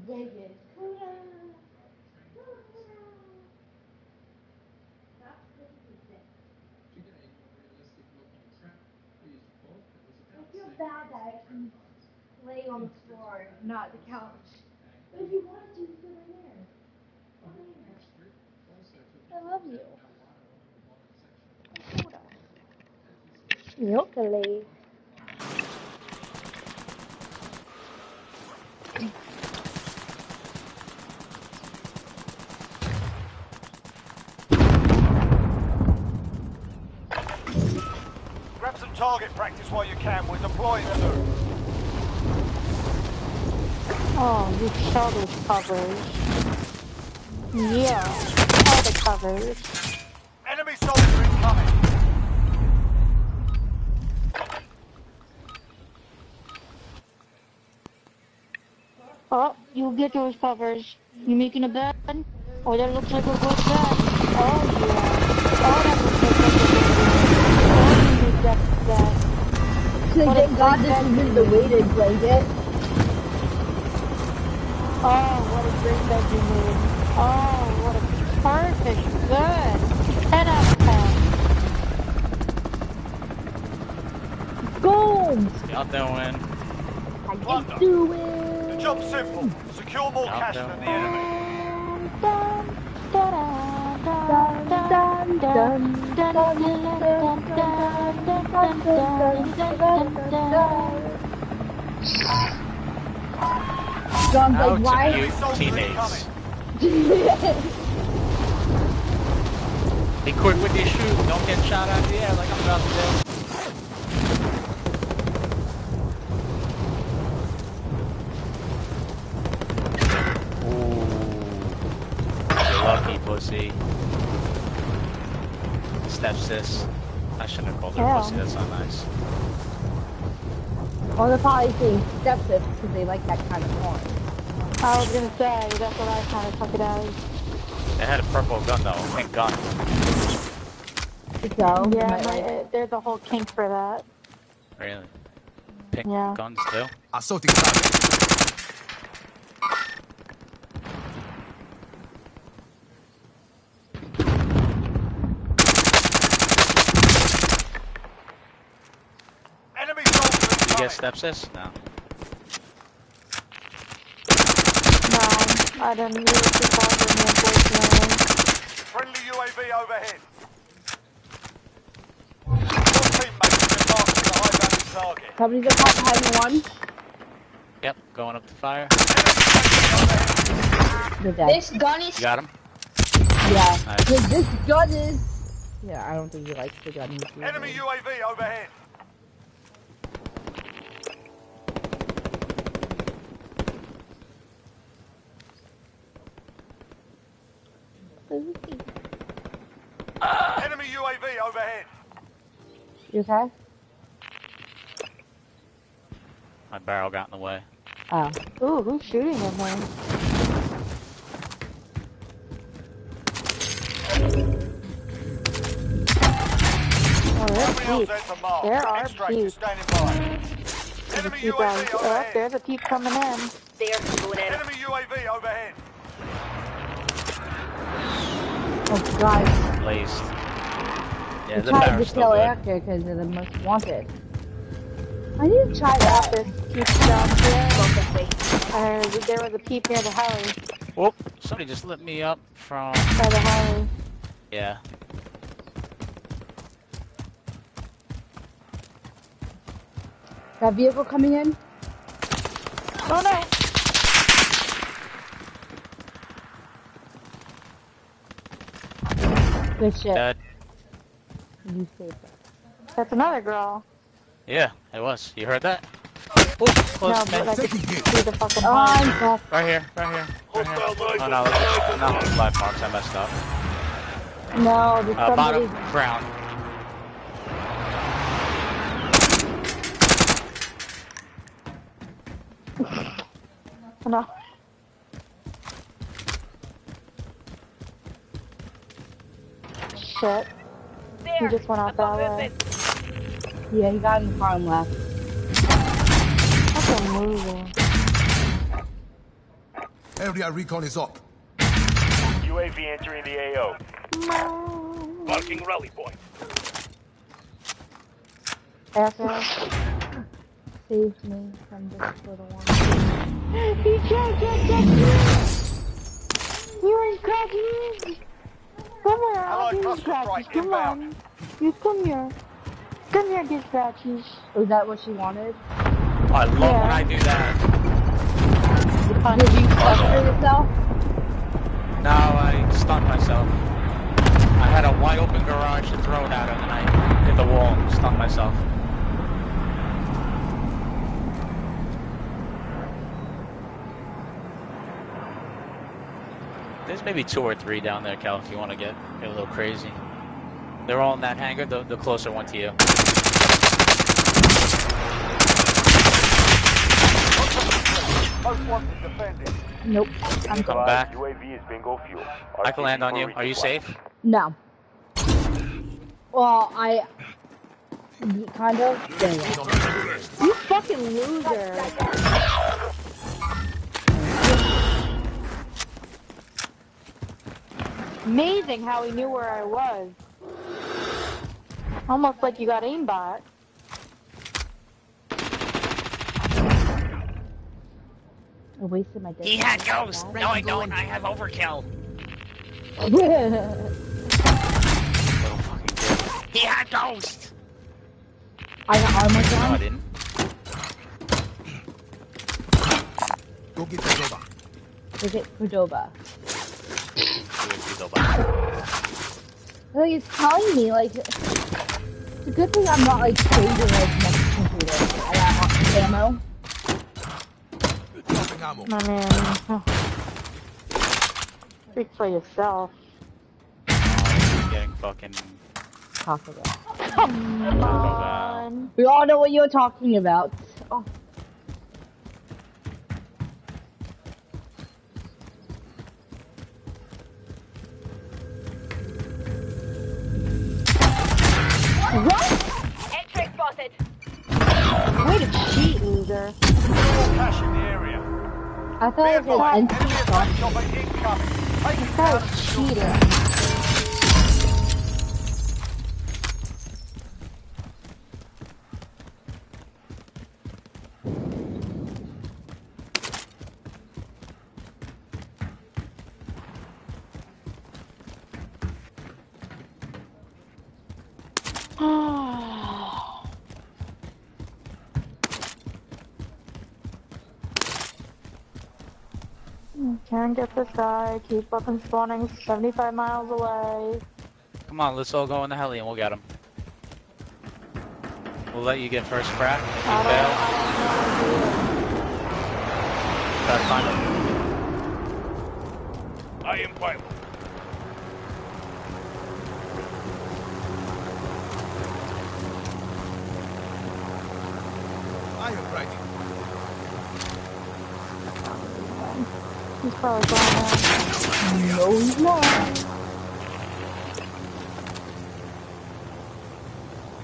Vegas. I feel bad that he's laying on the floor, not the couch. But if you want to, sit in there. Come here. I love you. Milky. target practice while you can. We're deploying soon. Oh, you saw those covers. Yeah, all the covers. Enemy soldier incoming. Oh, you get those covers. You making a bed? Oh, that looks like a good bed. Oh, yeah. Oh, that looks like a good bed. Oh, you make that bed. So thank God this isn't the weighted blanket. Oh, what a great bed you made. Oh, what a perfect bed. 10 out of 10. Gold! Y'all doing? I can do it! The job's simple. Secure more cash than the enemy. John's How like, why? to mute teammates. Be quick with your shoot. Don't get shot out of the air like I'm about to do. Lucky pussy. Stepsis. I shouldn't have called her pussy, that's not nice. Well, they're probably saying stepsis because they like that kind of porn. I was gonna say, that's what I kind of took it as. They had a purple gun though, pink gun. So, yeah, there's a whole kink for that. Really? Pink Yeah. guns too? Assaulting target. Enemy soldier Did you incoming. get stepsis? No. No, I didn't really too far from me, unfortunately. Friendly UAV overhead. Your teammates have been marked as a high-value target. Somebody's up top behind the one. Yep, going up the fire. They're dead. This gun is. You got him? Yeah. Nice. This gun is... Yeah, I don't think he likes the gun. Enemy UAV overhead. Enemy UAV overhead. You okay? My barrel got in the way. Oh. Ooh, who's shooting at me? Oh, they're peeps. There are peeps. Standing by. Enemy Peep UAV out. Oh, overhead. there's a peep coming in. There, going in. Enemy UAV overhead. Oh, God. Laced. Yeah, I the tried to barrel's kill still good. Erica because they're the most wanted. I need to try that. There's peeps down here. There was a peep near the heli. Whoop, somebody just lit me up from... By the heli. Yeah. That vehicle coming in? Oh no! Good shit. Dead. You saved it. That's another girl. Yeah, it was. You heard that? Oh, close No, to but me. I could see the fucking Oh, mark. I'm fucked. Right here, right here. Right here. Oh no, it's not the live marks, I messed up. No, there's somebody... Bottom ground. No. Shit. He just went out that way. Yeah, he got in the car and left. That's a loser. Area recon is up. UAV entering the AO. Marking rally point. After. Saved me from this little one. He can't get you ain't cracking. Come here, I'll give you scratches. Come on. You come here. Come here, get scratches. Was that what she wanted? I love when I do that. Did you frustrate yourself? No, I stunned myself. I had a wide open garage to throw it at him and I hit the wall and stunned myself. Maybe 2 or 3 down there, Cal, if you want to get a little crazy. They're all in that hangar, the closer one to you. Most wanted defending. Nope. I'm Come back. UAV is bingo fuel. I can land on you. Are you safe? No. Well, kind of. There you go. You fucking loser. Amazing how he knew where I was. Almost like you got aimbot. I wasted my day. He had ghost. No, I don't. I have overkill. He had ghost. I got armor No, I gun. didn't. Go get the Doba. Look at Cordoba. Like, it's telling me, like, it's a good thing I'm not, like, trading, like, next computer. I got ammo. Dropping ammo. My man. Speak for yourself. Getting fucking. Talk about. Come on. We all know what you're talking about. Oh. What? X-ray spotted. Way to cheat, loser. More cash in the area. I thought it was an Enemy entry attack shot. chopper incoming. Take it That down was and secure the cheating. cash. Can't get this guy. Keep fucking spawning 75 miles away. Come on, let's all go in the heli and we'll get him. We'll let you get first crack. If you fail, try to find him. I am pilot. I am riding. He's probably gone now. No, he's not.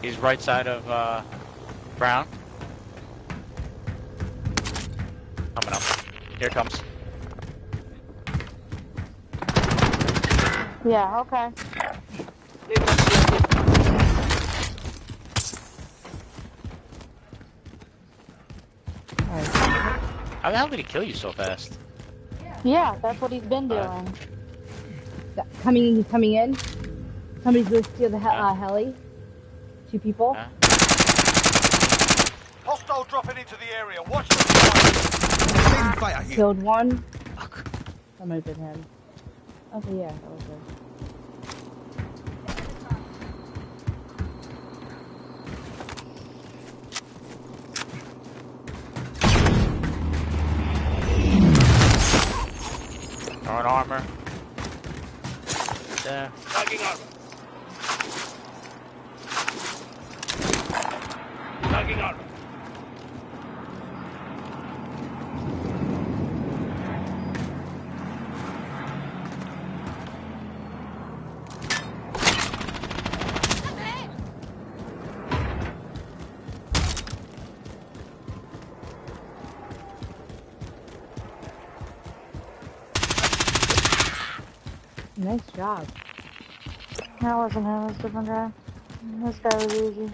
He's right side of Brown. Coming up. Here it comes. Yeah, okay. How the hell did he kill you so fast? Yeah, that's what he's been doing. He's coming in. Somebody's going to steal the heli. 2 people. Hostile dropping into the area. Watch the fire. Taking fire here. Killed one. That might have been him. Okay, yeah, that was him. Throwing armor. There. Tagging armor. Tagging armor. Nice job. That wasn't him, it was a different guy. This guy was easy.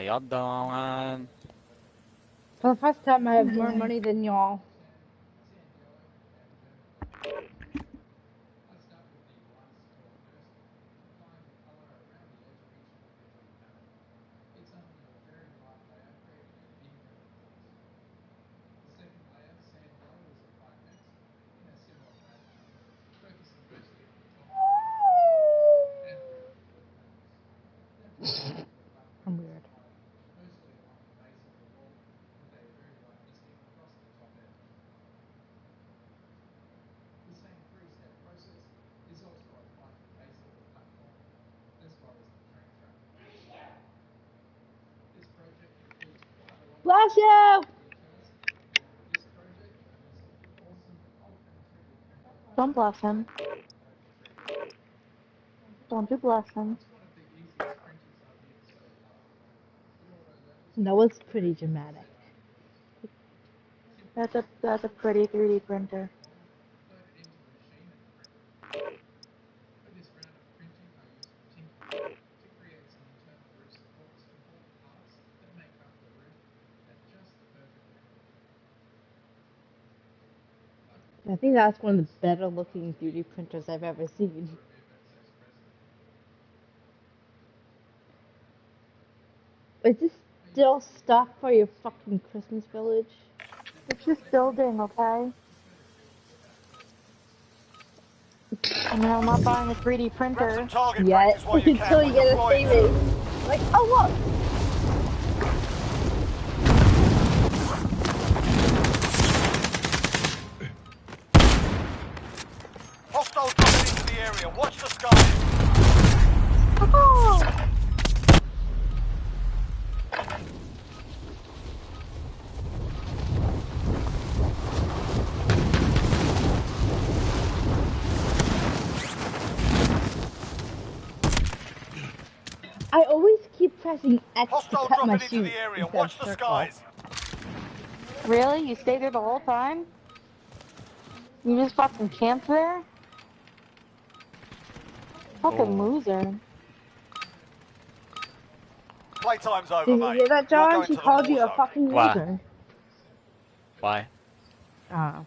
y'all doing? For the first time, I have more money than y'all. I'm weird. Bless you! Don't bless him. Don't you bless him. That was pretty dramatic. That's a pretty 3D printer. I think that's one of the better looking 3D printers I've ever seen. Is this still stuff for your fucking Christmas village? It's just building, okay? I mean, I'm not buying a 3D Grab printer. some target Yet, practice while you can. until you We're get a deploying saving. soon. Like, oh look! Hostile dropping into the area. Watch the skies. Oh! I always keep pressing X to Hostile cut my dropping into shoot the area. instead Watch of the circle. skies. Really? You stayed there the whole time? You just fucking camped there? Fucking loser. Playtime's over, Did you mate. hear that, You're John? going She to the called war you a zone. fucking Why? loser. Why? Oh.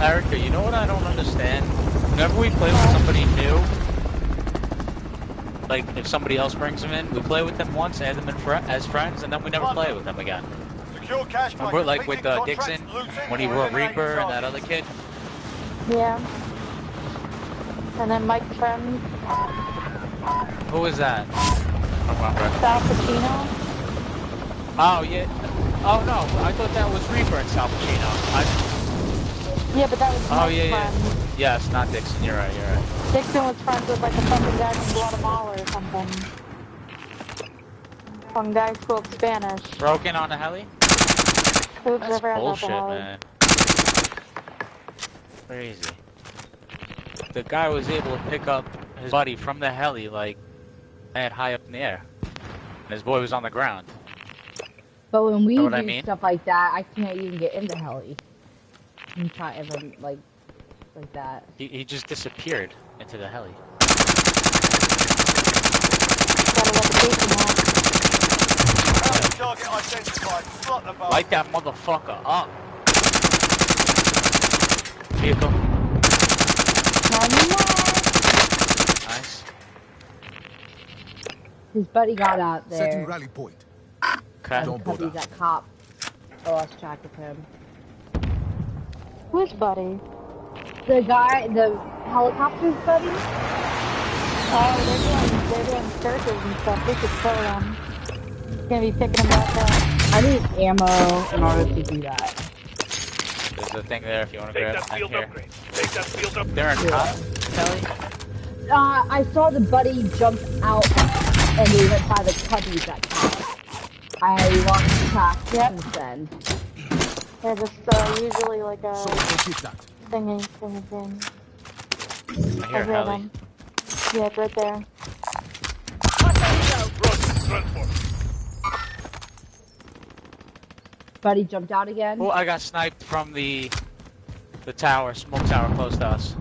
Erica, you know what I don't understand? Whenever we play with somebody new, like if somebody else brings them in, we play with them once, add them in as friends, and then we never play with them again. Secure cash by Remember, like with completing Dixon, contracts, looting, when he or brought eliminating Reaper and that targets. other kid? Yeah. And then Mike Friend, Who was that? I don't remember. Sal Pacino. Oh, yeah. Oh, no, I thought that was Reaper and Sal Pacino. Yeah, but that was Mike's friend. Yes, not Dixon, you're right. Dixon was friends with like a fucking guy from Guatemala or something. Some guy spoke Spanish. Broken on the heli? Oops, I That's forgot about the bullshit, heli. man. Crazy. The guy was able to pick up his buddy from the heli, like, at high up in the air. And his boy was on the ground. But when we Know do what I mean? stuff like that, I can't even get in the heli. I'm trying ever like that. He just disappeared into the heli. Gotta let the station off. Target identified. Slot the boat. Light that motherfucker up. Vehicle. Nice. His buddy got out Setting there. rally point. Okay. Don't bother. That cop. I lost track of him. Who's buddy? The guy, the helicopter's buddy? Oh, they're doing searches and stuff. We should kill them. Gonna be picking them back up. I need ammo in order to do that. There's a thing there if you want to grab it. Here. Take that field up. They're in top, Kelly? I saw the buddy jump out and they went by the cubbies that time. I lost track since then. They're just usually like a thingy. I hear heli. them. Yeah, it's right there. transport. Buddy jumped out again. Oh, I got sniped from the tower, smoke tower close to us.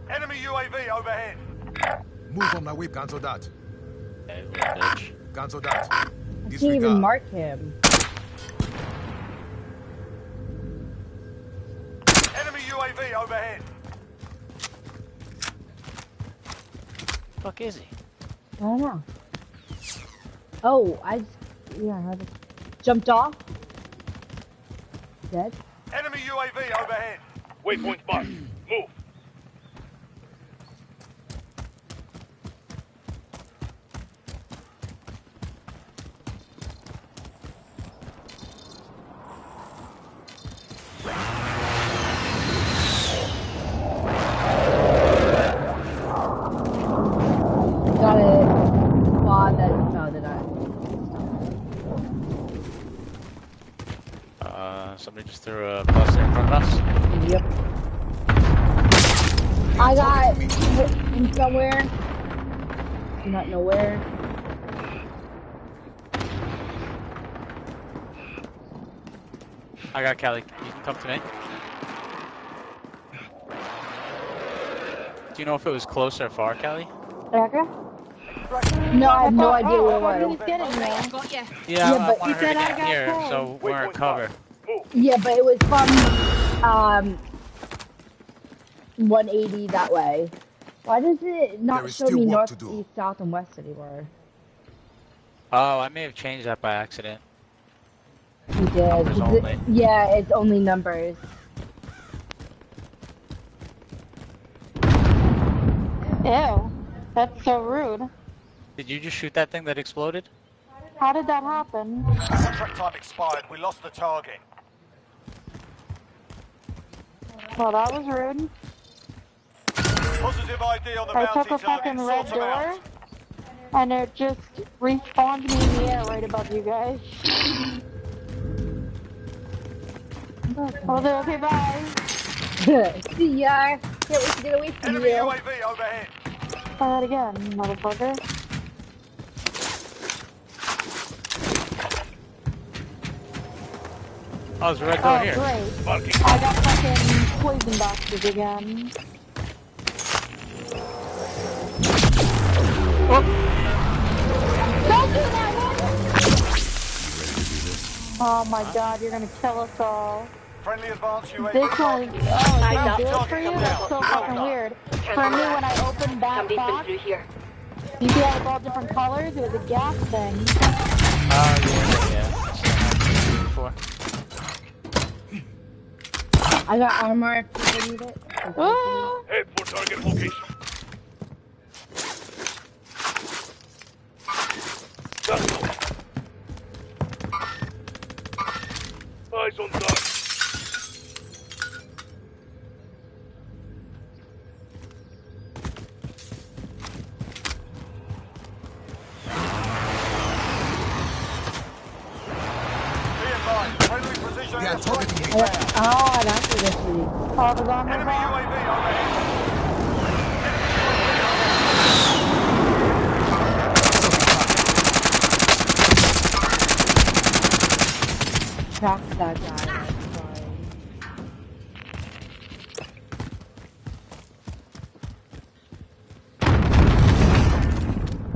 Enemy UAV overhead. Move on my way, cancel that. Hey, little bitch. Cancel that. I can't even Disregard. mark him. Enemy UAV overhead. Fuck is he? I don't know. Oh, I just jumped off. Dead. Enemy UAV overhead. Waypoint marked. Move. Got it. Quad that no, did I? Somebody just threw a cluster in front of us. Yep. I got hit from somewhere. Do not know where. I got Kelly. You can come to me. Do you know if it was close or far, Kelly? Okay. No, I have no idea where it was. Got you. Yeah, I but wanted her to said I get got here, told. so we're in cover. Yeah, but it was from 180 that way. Why does it not There is show still me work north, to do. east, south, and west anymore? Oh, I may have changed that by accident. You did. Numbers only. Yeah, it's only numbers. Ew. That's so rude. Did you just shoot that thing that exploded? How did that happen? Contract time expired. We lost the target. Well, that was rude. Positive ID on the I bounty took a fucking target. red Sort 'em out. door, and it just respawned me in the air right above you guys. Well, okay, bye. See ya. Can't wait to get away from Enemy you. UAV overhead. Try that again, motherfucker. Oh, there's a red door Oh, here. great. Marking. I got fucking poison boxes again. Oh, Don't do that one! Oh my god, you're gonna kill us all. Friendly advanced UAV. This one, oh, Nice it's up. so good for you? That's so fucking weird. For me, when I opened that Somebody's been box, through here. you see how it's all different colors? It was a gas thing. yeah. Before. I got armor if people need it. Oh, Head for target location. That's all. Eyes on target. Be advised. Friendly precision They are airstrike targeting me. inbound. Oh, that's what this is. all the armor Enemy back. UAV overhead. Track that guy. That's fine.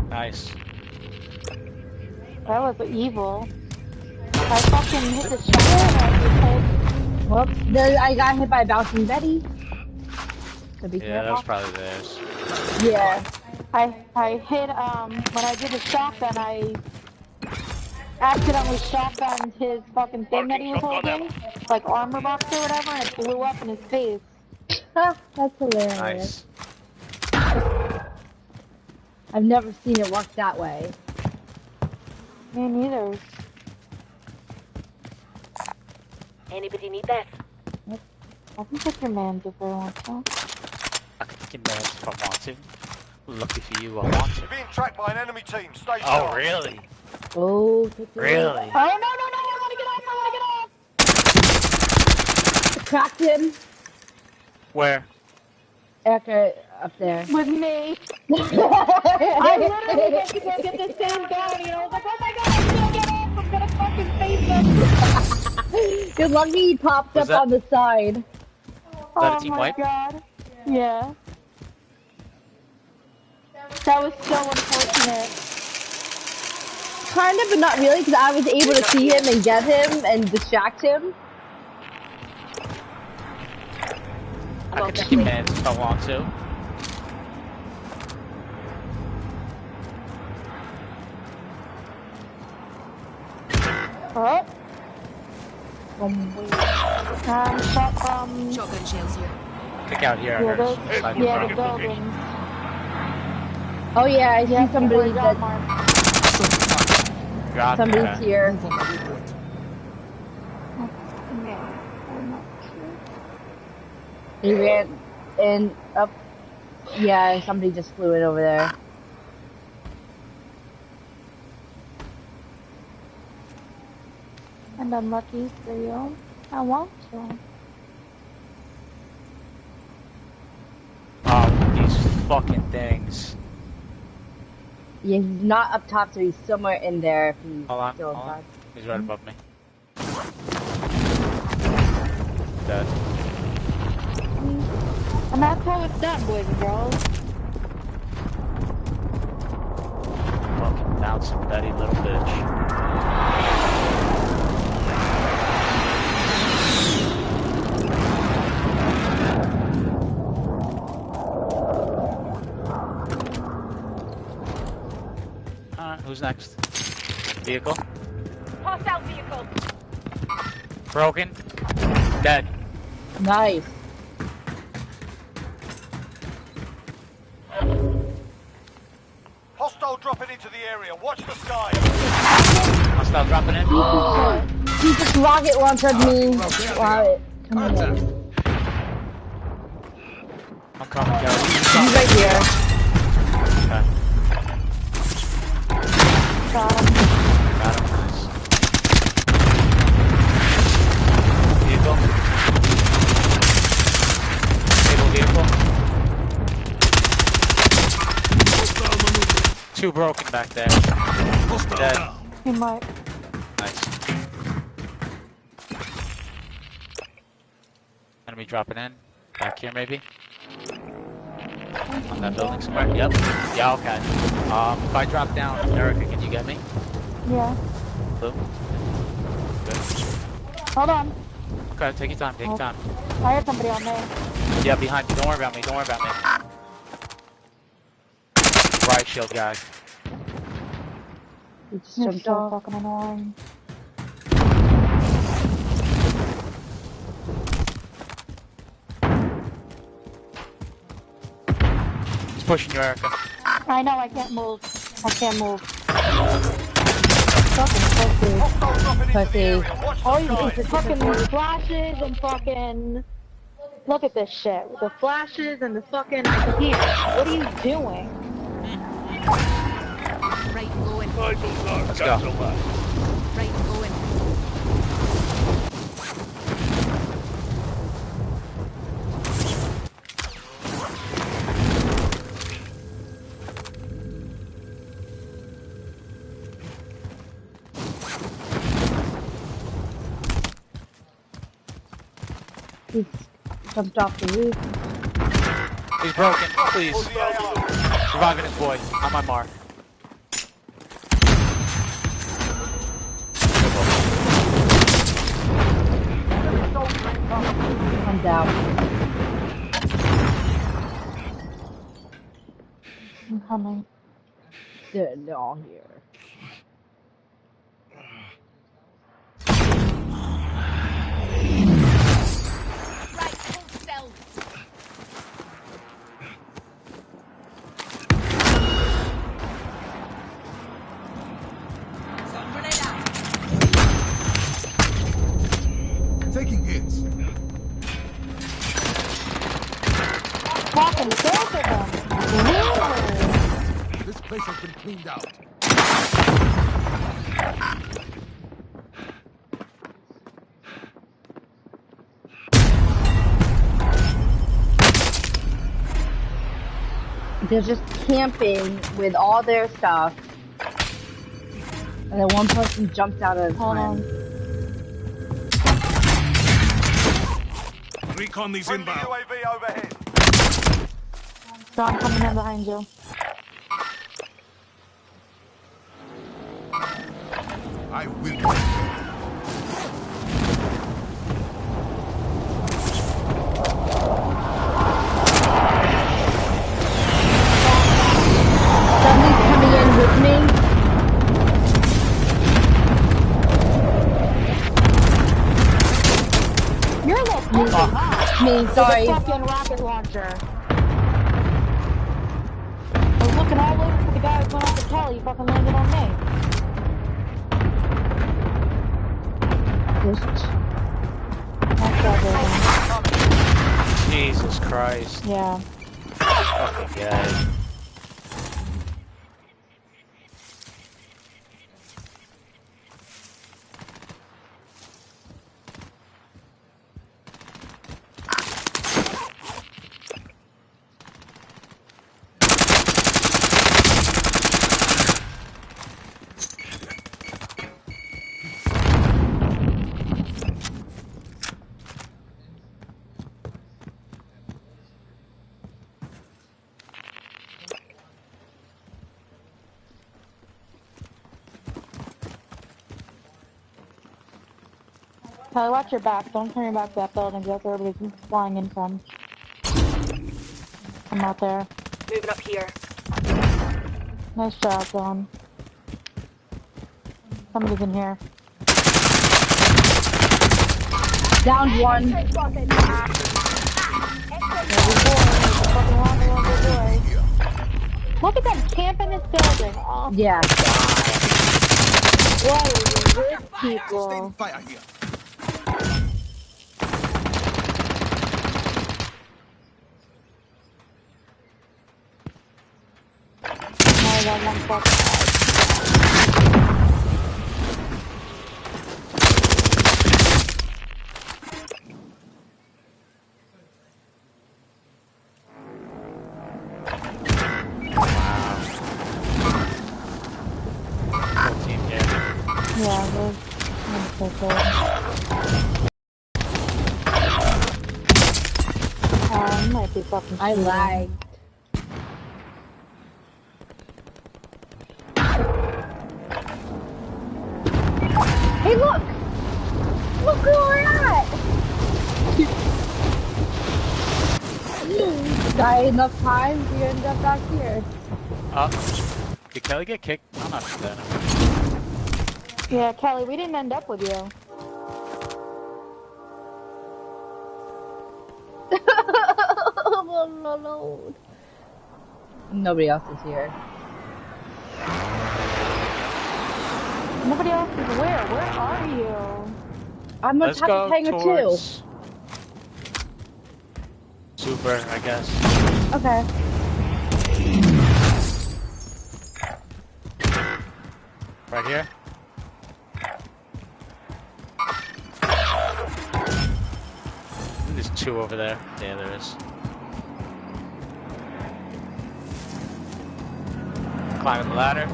Nice. That was evil. I fucking hit the shotgun. Well, I got hit by a bouncing Betty. So be Yeah, that was careful. probably theirs. Yeah. I hit, when I did the shotgun, I accidentally shotgunned his fucking thing that he was holding, like armor box or whatever, and it blew up in his face. Ha, that's hilarious. Nice. I've never seen it work that way. Me neither. Anybody need that? I can take your man if I want to. I can take it if I want to. Lucky for you, I want to. You're being tracked by an enemy team. Stay Oh, sharp. really? Oh, take it. Really? Oh, no, I want to get off, Cracked him. Where? Erica, up there. With me. I literally went to go get the same bounty, and I was like, oh my god, I can't get off. I'm gonna fucking face him. You're lucky he popped Was up on the side. that a Oh team my wipe? god. Yeah. That was so unfortunate. Kind of, but not really, because I was able to see him and get him and distract him. I could see pants if I want to. Oh. Shotgun shells here. Kick out here. I heard. Inside the Yeah, the front. building. Oh yeah, I see somebody that God, somebody's okay. here. Move on my waypoint. He ran in up. Yeah, somebody just flew in over there. And unlucky for you. I want to. Oh, these fucking things. Yeah, he's not up top, so he's somewhere in there. If he's Hold on, still hold on. inside. He's right above me. Dead. And that's how it's done, boys and girls. Fucking bouncing Betty, little bitch. Who's next? Vehicle? Hostile vehicle. Broken? Dead. Nice. Hostile dropping into the area. Watch the sky. Hostile dropping in. He just rocket launched me. Wow, come on. I'm coming, Kelly. He's right here. Okay. Got him. Got him. Nice. Vehicle. Vehicle. Two broken back there. Dead. He might. Nice. Enemy dropping in. Back here maybe. On that building somewhere. Yep. Yeah, okay. If I drop down, Erica, can you get me? Yeah. Blue? Good. Hold on. Okay, take your time, take your time. I heard somebody on there. Yeah, behind you. Don't worry about me, don't worry about me. Right shield guy. He just You're jumped so off. fucking annoying. He's pushing you, Erica. I know, I can't move. I can't move. Fucking pussy. Hostile dropping into the Pussy. area. Watch All the you do sky. is fucking flashes and fucking... Look at this shit. The flashes and the fucking... Here, what are you doing? Right, going. Let's go. Right, going. He jumped off the roof. He's broken, please. Pull the AO. Reviving his boy. On my mark. I'm down. I'm coming. They're all here. Right, hold still. Stun grenade out. Taking hits. Fucking both of them. Really? This place has been cleaned out. they're just camping with all their stuff. And then one person jumps out at a time. Recon these Friendly inbound. UAV overhead. John coming in behind you. I will. Somebody's coming in with me. You're a little pussy, huh? Me, sorry. With a fucking rocket launcher. I was looking all over for the guy who went off the Kelly. He fucking landed on me. Jesus Christ. Yeah. Fucking guy. Kelly, watch your back. Don't turn your back to that building. That's where everybody's flying in from. I'm out there. Moving up here. Nice job, Dawn. Somebody's in here. Downed one. Look at them camping this building. Oh, Yeah. what is this people? Standing fire here. I got one fucking. Yeah, there's so cool. Might be fucking I shooting. lagged. Hey, look! Look where we're at! Die enough times, you end up back here. Did Kelly get kicked? I'm not sure that. Yeah, Kelly, we didn't end up with you. Nobody else is here. Nobody else is where? Where are you? I'm on Let's top go of hangar towards Super, I guess. 2. Okay. Right here? There's 2 over there. Yeah, there is. Climbing the ladder.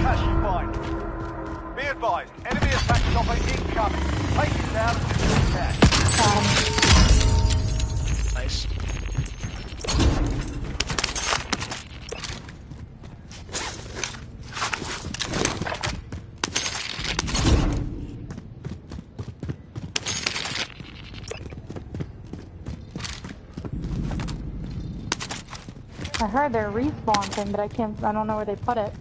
Cash you find. Be advised, enemy attack chopper incoming. Take it down and secure cash. Nice. I heard their respawn thing, but I don't know where they put it.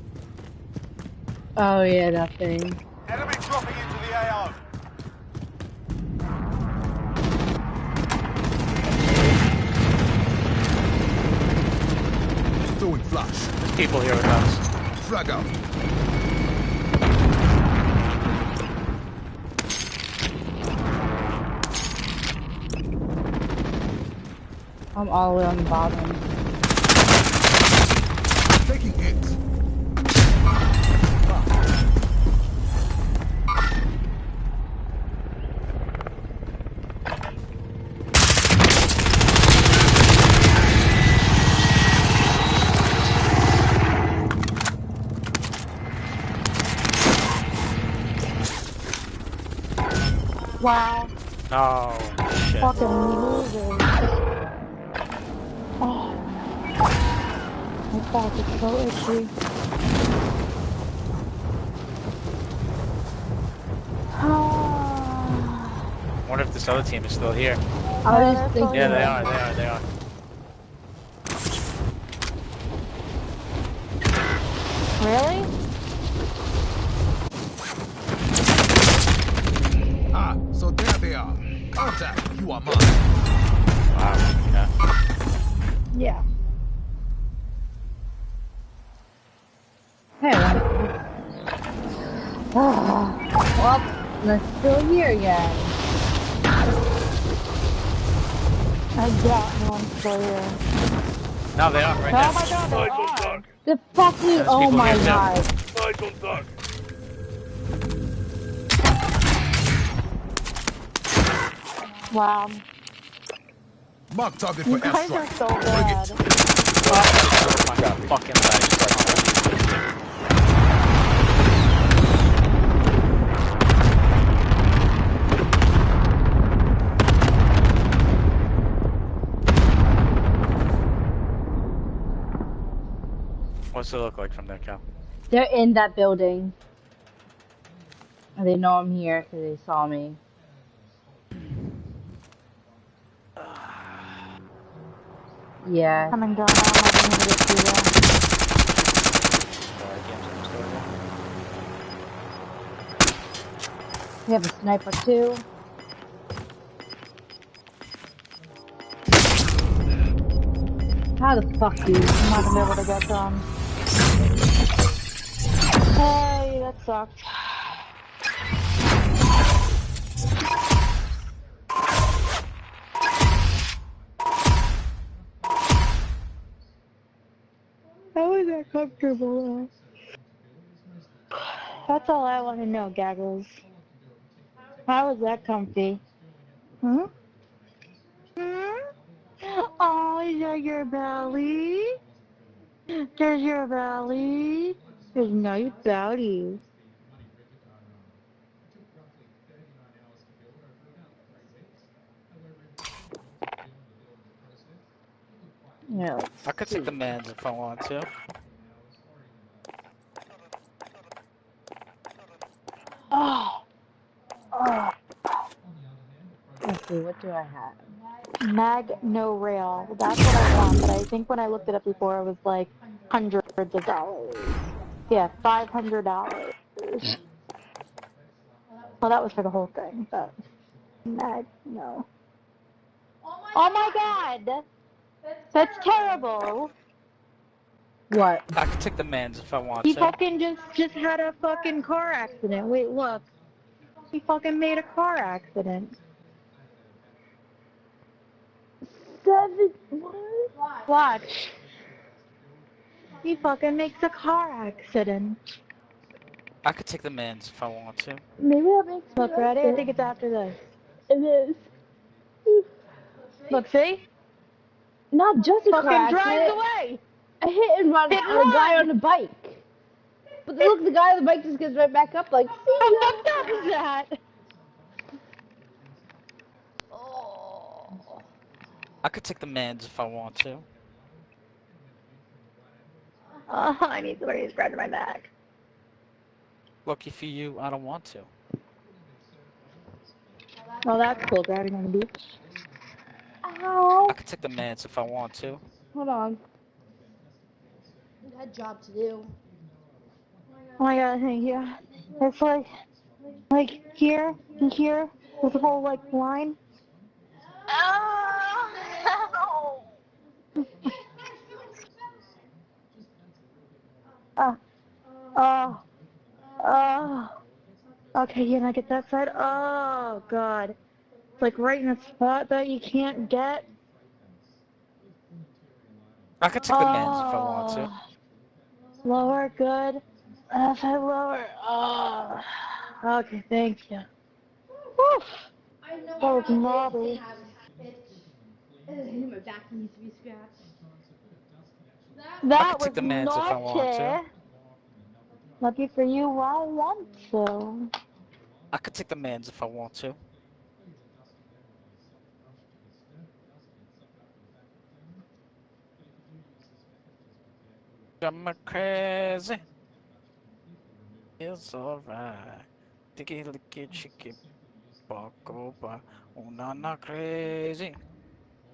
Oh yeah, that thing. Enemy dropping into the AO. Throwing flash. There's people here with us. Frag out. I'm all the way on the bottom. Taking hits. Wow. Oh, shit. Fucking losers. Oh. My back is so itchy. I wonder if this other team is still here. I was just thinking. Yeah, they are. Really? Ah, so there they are. Contact, you are mine. Wow, yeah. Yeah. Hey, well, they're still here again. I doubt no one's still here. No, they are right now. Oh my god, they are. The fucking, There's oh people my here, too. god. Wow. Mark target You for guys are airstrike. so Bring bad. it. Fucking legs. What's it look like from there, Cal? They're in that building. And they know I'm here because they saw me. Yeah. Coming down, I'm not gonna get through there. We have a sniper too. How the fuck, dude? I'm not gonna be able to get them. Hey, that sucks. How is that comfortable? That's all I want to know, Gaggles. How is that comfy? Hmm? Hmm? Oh, is that your belly? There's your belly. There's nice belly. Yeah. I could take the mans if I want to. Oh. Oh. Let's see, what do I have? Mag no rail. That's what I want, but I think when I looked it up before, it was like hundreds of dollars. Yeah, $500. Well, that was for the whole thing, but mag no. Oh my god! That's terrible! What? I could take the mans if I want He to. fucking just had a fucking car accident. Wait, look. He fucking made a car accident. 7, what? Watch. He fucking makes a car accident. I could take the mans if I want to. Maybe I'll make some. Look, ready? I think it's after this. It is. Look, see? Not just a car Fucking drives accident. away! A hit and run Hit and on a guy run! on a bike. But look, the guy on the bike just gets right back up like, see How ya. fucked up is that? Oh. I could take the mans if I want to. Oh, I need somebody to scratch my back. Lucky for you, I don't want to. Well, that's cool, driving on the beach. Ow. I could take the mans if I want to. Hold on. I got a job to do. Oh my god, thank you. It's like here, and here, there's a whole, like, line. Oh! Oh. Oh. Okay, can I get that side? Oh, God. It's like right in a spot that you can't get. I could take the mans if I want to. Lower, good. If I lower. Oh. Okay, thank you. Woo. That was naughty. My back needs to be scratched. I That could was take the mans if I want to. naughty. Lucky for you, I want to. I could take the mans if I want to. I'm crazy. It's alright. Tiki licky chicky bok over. Oh, na crazy.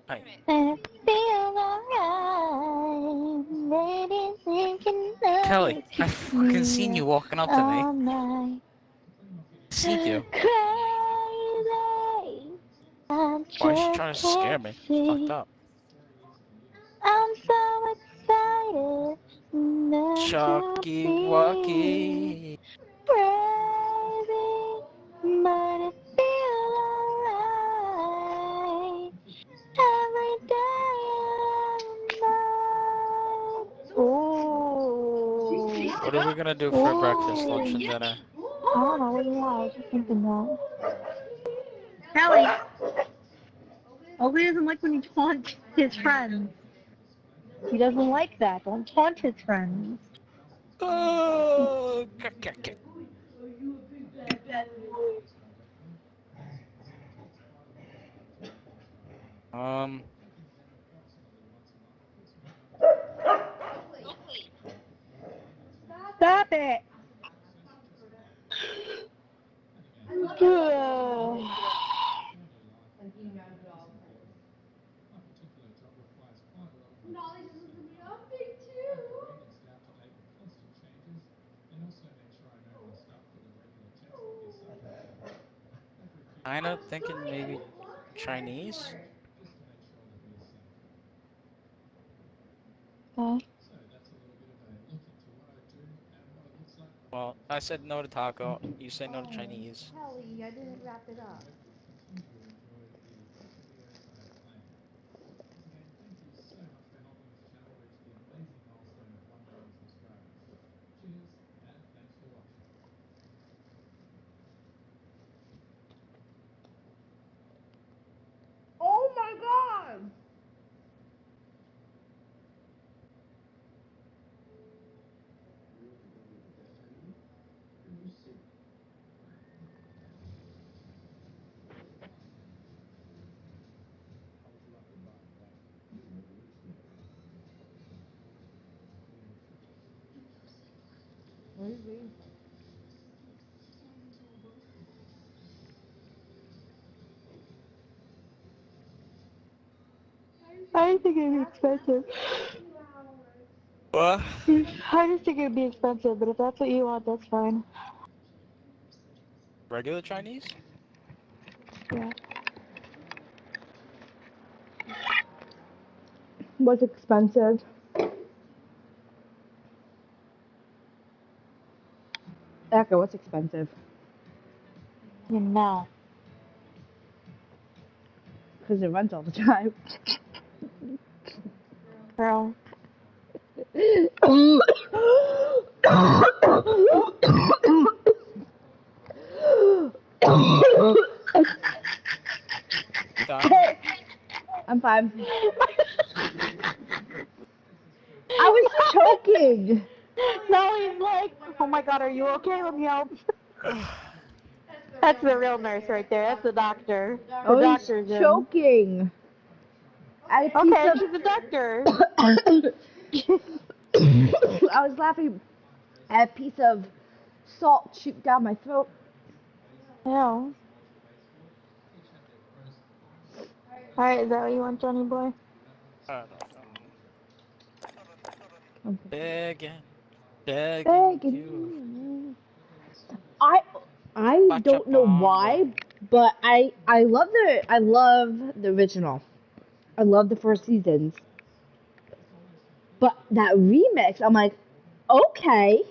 Hey. I feel alright. Ladies thinking Kelly, night. I fucking seen you walking up to me. All night. Seen you. Crazy. I'm Why is she just trying to scare me? It's fucked crazy. up. I'm so excited not to Chucky be Wucky. crazy, but it feels alright every day and night. Ooh. What are we gonna do for breakfast, lunch, and Ooh. dinner? I don't know, what do you want? I was just thinking that. Kelly! Oakley doesn't like when you taunt his friends. He doesn't like that. Don't taunt his friends. Oh, um, Stop it! kinda thinking maybe Chinese. Well, I said no to taco. You say no to Chinese. Kelly, I didn't wrap it up. Oh my god! I didn't think it'd be expensive. What? I just think it'd be expensive, but if that's what you want, that's fine. Regular Chinese? Yeah. What's expensive? Echo, what's expensive? You know. Because it runs all the time. Girl. Done. I'm fine. I was choking. Now he's like, oh my god, are you okay? Let me help. That's the real nurse right there. That's the doctor. I The was doctor's in. choking. At a piece Okay, of... she's the doctor. I was laughing at a piece of salt shoot down my throat. Yeah. Alright, is that what you want, Johnny boy? Begging Begging you. I Pacha don't know Pongo. why, but I love the original. I love the first seasons. But that remix, I'm like, okay,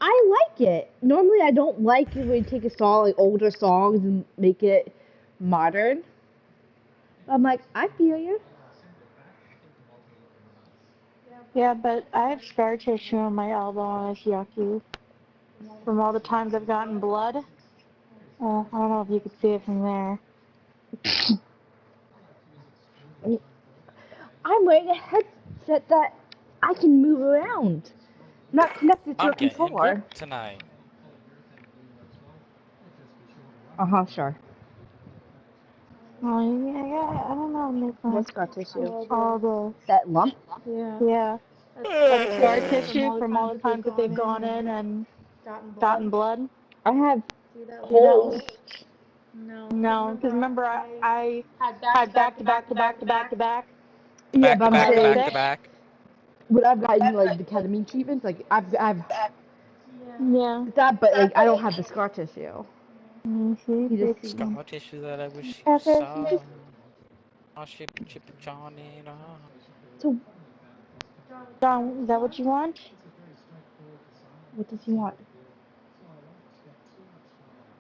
I like it. Normally, I don't like it when you take a song, like older songs, and make it modern. I'm like, I feel you. Yeah, but I have scar tissue on my elbow and it's yucky. From all the times I've gotten blood. I don't know if you could see it from there. I'm wearing a headset that I can move around, not connected to I'm a getting controller. booked tonight. Sure. Oh, yeah, I don't know, Nick. What scar tissue? All the... That lump? Yeah. Like scar tissue from all the times that they've gone in and gotten blood? I have No. holes. No, because remember I had back to back to back to back to back. Yeah, Back but to I'm back to back saying, to back. when I've gotten like the ketamine treatments, like I've Yeah. that, but like I don't have the scar tissue. You just see. Scar tissue that I wish you FS, you saw. just Oh, ship, chip, Johnny. No. so. John, is that what you want? What does he want?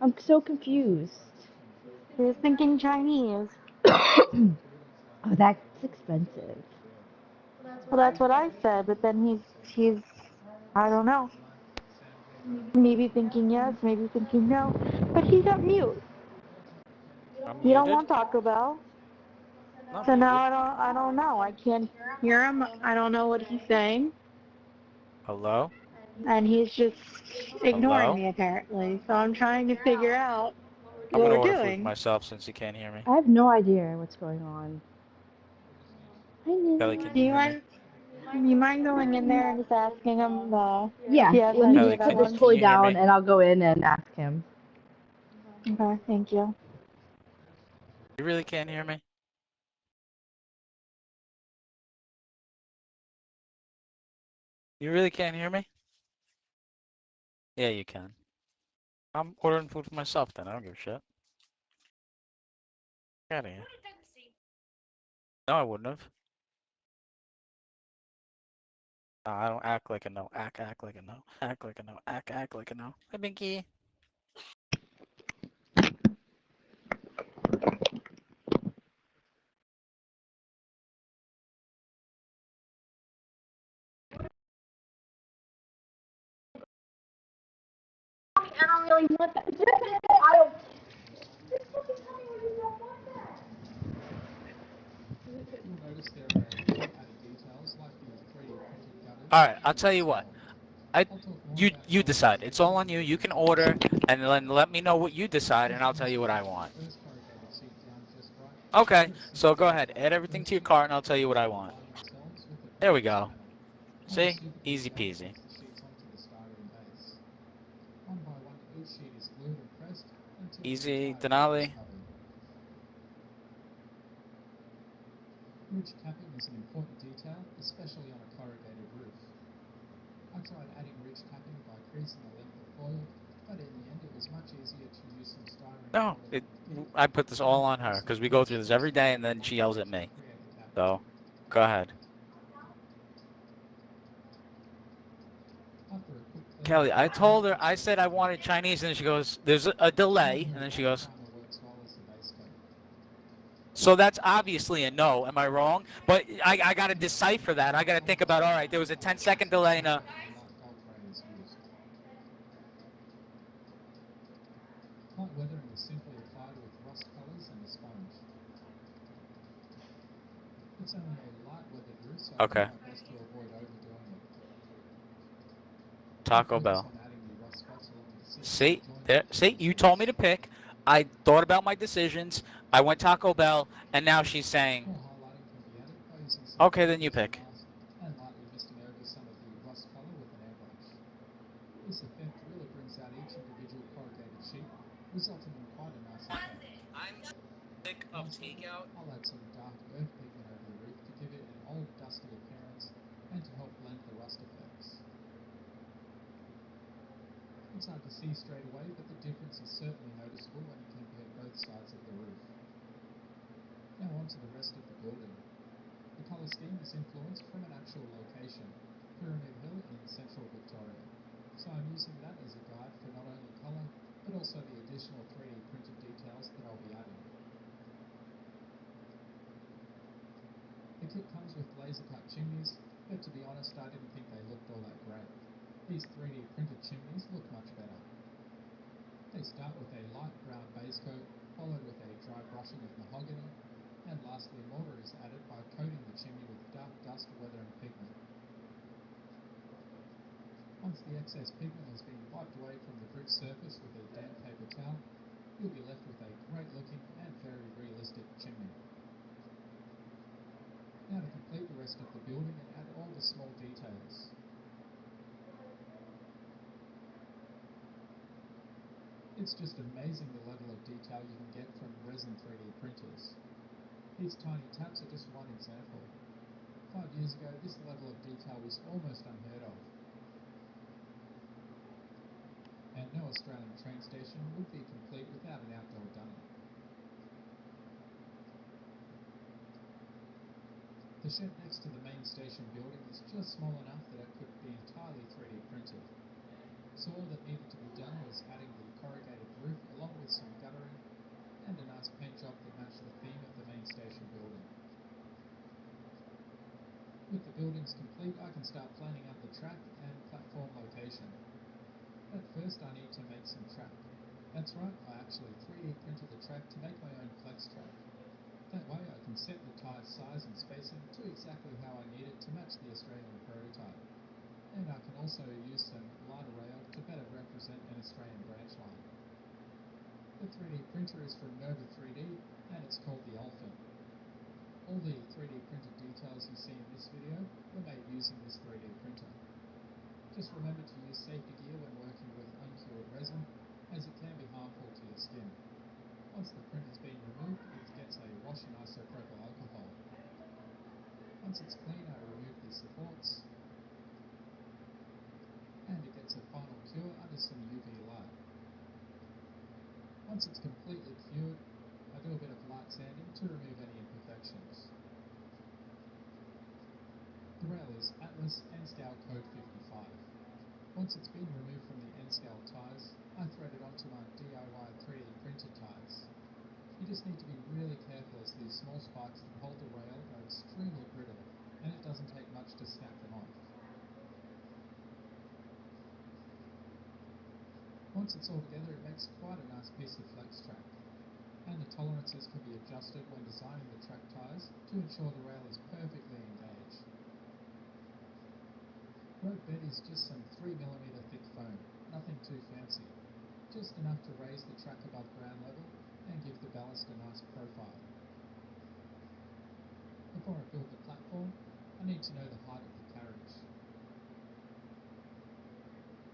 I'm so confused. He was thinking Chinese. Oh, that's expensive. Well, that's what I said, but then he's I don't know. Maybe thinking yes, maybe thinking no. But he's on mute. I'm You don't muted. want Taco Bell. Not So now muted. I don't know. I can't hear him. I don't know what he's saying. Hello? And he's just ignoring Hello? me apparently. So I'm trying to figure out I'm what gonna we're order food for doing. myself since you can't hear me. I have no idea what's going on. I Kelly, know. can Do you you hear me? mind going in there and just asking him if Yeah, he has when any he Kelly, of that put this can one? toy you hear down, me? and I'll go in and ask him. Okay, thank you. You really can't hear me? You really can't hear me? Yeah, you can. I'm ordering food for myself then. I don't give a shit. Get out of here. No, I wouldn't have. No, I don't act like a no. Act like a no. Act like a no. Act like a no. Hi, Binky. I don't really want that. I don't. Alright, I'll tell you what. You decide. It's all on you. You can order and then let me know what you decide and I'll tell you what I want. Okay, so go ahead. Add everything to your cart and I'll tell you what I want. There we go. See? Easy peasy. Easy, Denali. Ridge capping is an important detail, especially on a corrugated roof. I tried adding ridge capping by creasing the length of foil, but in the end it was much easier to use some styrene. No, I put this all on her because we go through this every day and then she yells at me. So, go ahead. Kelly, I told her, I said I wanted Chinese and then she goes, there's a delay, and then she goes, so that's obviously a no, am I wrong? But I got to decipher that. I got to think about, all right, there was a 10-second delay and a... Light weathering is simply applied with rust colors and a sponge. It's only a light weathered roof, so I Okay. do my best to avoid overdoing it. Taco Bell. See, you told me to pick. I thought about my decisions. I went Taco Bell, and now she's saying, okay, then you pick. And lightly misting over some of the rust color with an airbrush. This effect really brings out each individual corrugated sheet, resulting in quite a nice effect. I'm sick of takeout. I'll add some dark earth pigment over the roof to give it an old dusty appearance and to help blend the rust effects. It's hard to see straight away, but the difference is certainly noticeable when you compare both sides of the roof. Now on to the rest of the building. The colour scheme is influenced from an actual location, Pyramid Hill in central Victoria. So I'm using that as a guide for not only colour, but also the additional 3D printed details that I'll be adding. The kit comes with laser cut chimneys, but to be honest I didn't think they looked all that great. These 3D printed chimneys look much better. They start with a light brown base coat, followed with a dry brushing of mahogany, and lastly mortar is added by coating the chimney with dark dust weathering pigment. Once the excess pigment has been wiped away from the brick surface with a damp paper towel, you'll be left with a great looking and very realistic chimney. Now to complete the rest of the building and add all the the small details. It's just amazing the level of detail you can get from resin 3D printers. These tiny taps are just one example. 5 years ago, this level of detail was almost unheard of. And no Australian train station would be complete without an outdoor dummy. The shed next to the main station building is just small enough that it could be entirely 3D printed. So all that needed to be done was adding the corrugated roof along with some guttering and a nice paint job that matched the theme of the main station building. With the buildings complete, I can start planning out the track and platform location. But first I need to make some track. That's right, I actually 3D printed the track to make my own flex track. That way I can set the tyre size and spacing to exactly how I need it to match the Australian prototype. And I can also use some lighter rail to better represent an Australian branch line. The 3D printer is from Nova 3D and it's called the Elephant. All the 3D printed details you see in this video were made using this 3D printer. Just remember to use safety gear when working with uncured resin, as it can be harmful to your skin. Once the print has been removed, it gets a wash in isopropyl alcohol. Once it's clean, I remove the supports, and it gets a final cure under some UV light. Once it's completely cured, I do a bit of light sanding to remove any imperfections. The rail is Atlas N-Scale Code 55. Once it's been removed from the N-Scale tyres, I thread it onto my DIY 3D printed tyres. You just need to be really careful as these small spikes that hold the rail are extremely brittle, and it doesn't take much to snap them off. Once it's all together, it makes quite a nice piece of flex track, and the tolerances can be adjusted when designing the track tyres to ensure the rail is perfectly engaged. Road bed is just some 3mm thick foam, nothing too fancy, just enough to raise the track above ground level and give the ballast a nice profile. Before I build the platform, I need to know the height of the carriage.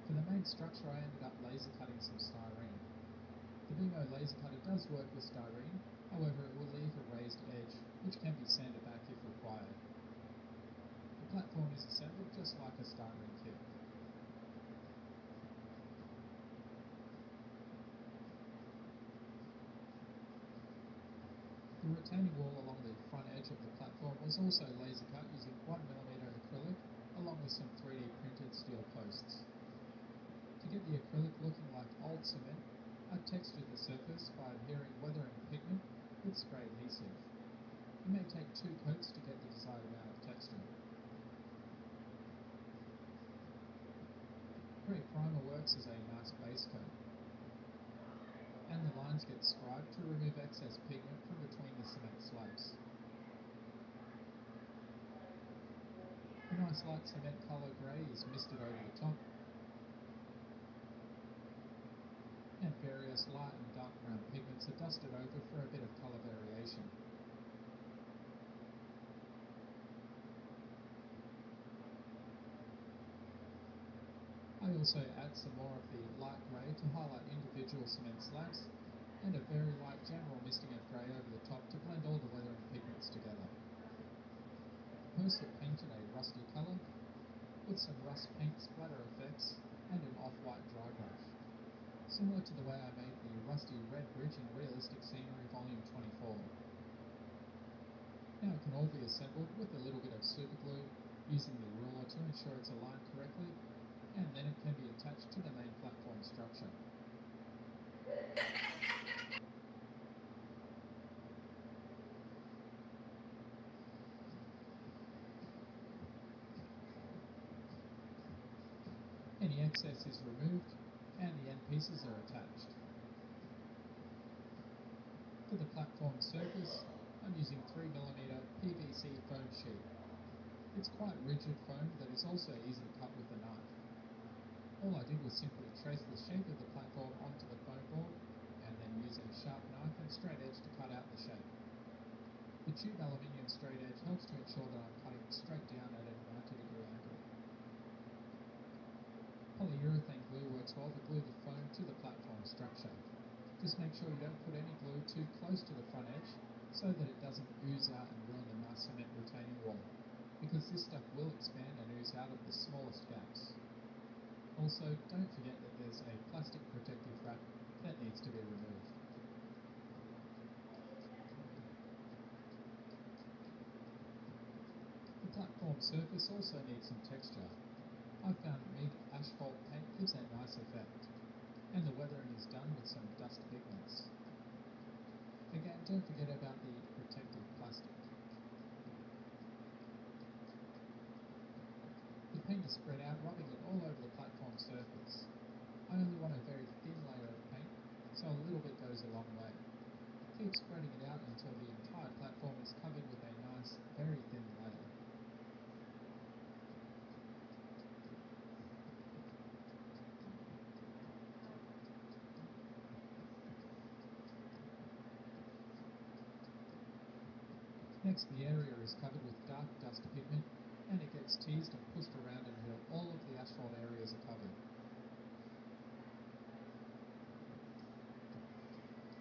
For the main structure, I ended up laser cutting some styrene. The BMO laser cutter does work with styrene, however it will leave a raised edge, which can be sanded back if required. The platform is assembled just like a styrene kit. The retaining wall along the front edge of the platform was also laser cut using 1mm acrylic along with some 3D printed steel posts. To get the acrylic looking like old cement, I textured the surface by adhering weathering pigment with spray adhesive. It may take 2 coats to get the desired amount of texture. Grey primer works as a nice base coat, and the lines get scribed to remove excess pigment from between the cement slabs. A nice light cement colour grey is misted over the top, and various light and dark brown pigments are dusted over for a bit of colour variation. I also add some more of the light grey to highlight individual cement slabs, and a very light general misting of grey over the top to blend all the weathering pigments together. The posts are painted a rusty colour, with some rust paint splatter effects and an off-white dry brush, similar to the way I made the rusty red bridge in Realistic Scenery Volume 24. Now it can all be assembled with a little bit of super glue, using the ruler to ensure it's aligned correctly, and then it can be attached to the main platform structure. Any excess is removed, and the end pieces are attached. For the platform surface, I'm using 3mm PVC foam sheet. It's quite rigid foam that is also easy to cut with a knife. All I did was simply trace the shape of the platform onto the foam board, and then use a sharp knife and straight edge to cut out the shape. The tube aluminium straight edge helps to ensure that I'm cutting straight down at a 90-degree 12 or glue the foam to the platform structure. Just make sure you don't put any glue too close to the front edge so that it doesn't ooze out and ruin the nice cement retaining wall, because this stuff will expand and ooze out of the smallest gaps. Also, don't forget that there's a plastic protective wrap that needs to be removed. The platform surface also needs some texture. I found MIG asphalt paint gives a nice effect, and the weathering is done with some dust pigments. Again, don't forget about the protective plastic. The paint is spread out, rubbing it all over the platform surface. I only want a very thin layer of paint, so a little bit goes a long way. Keep spreading it out until the entire platform is covered with a nice, very thin layer. Next, the area is covered with dark dust pigment, and it gets teased and pushed around until all of the asphalt areas are covered.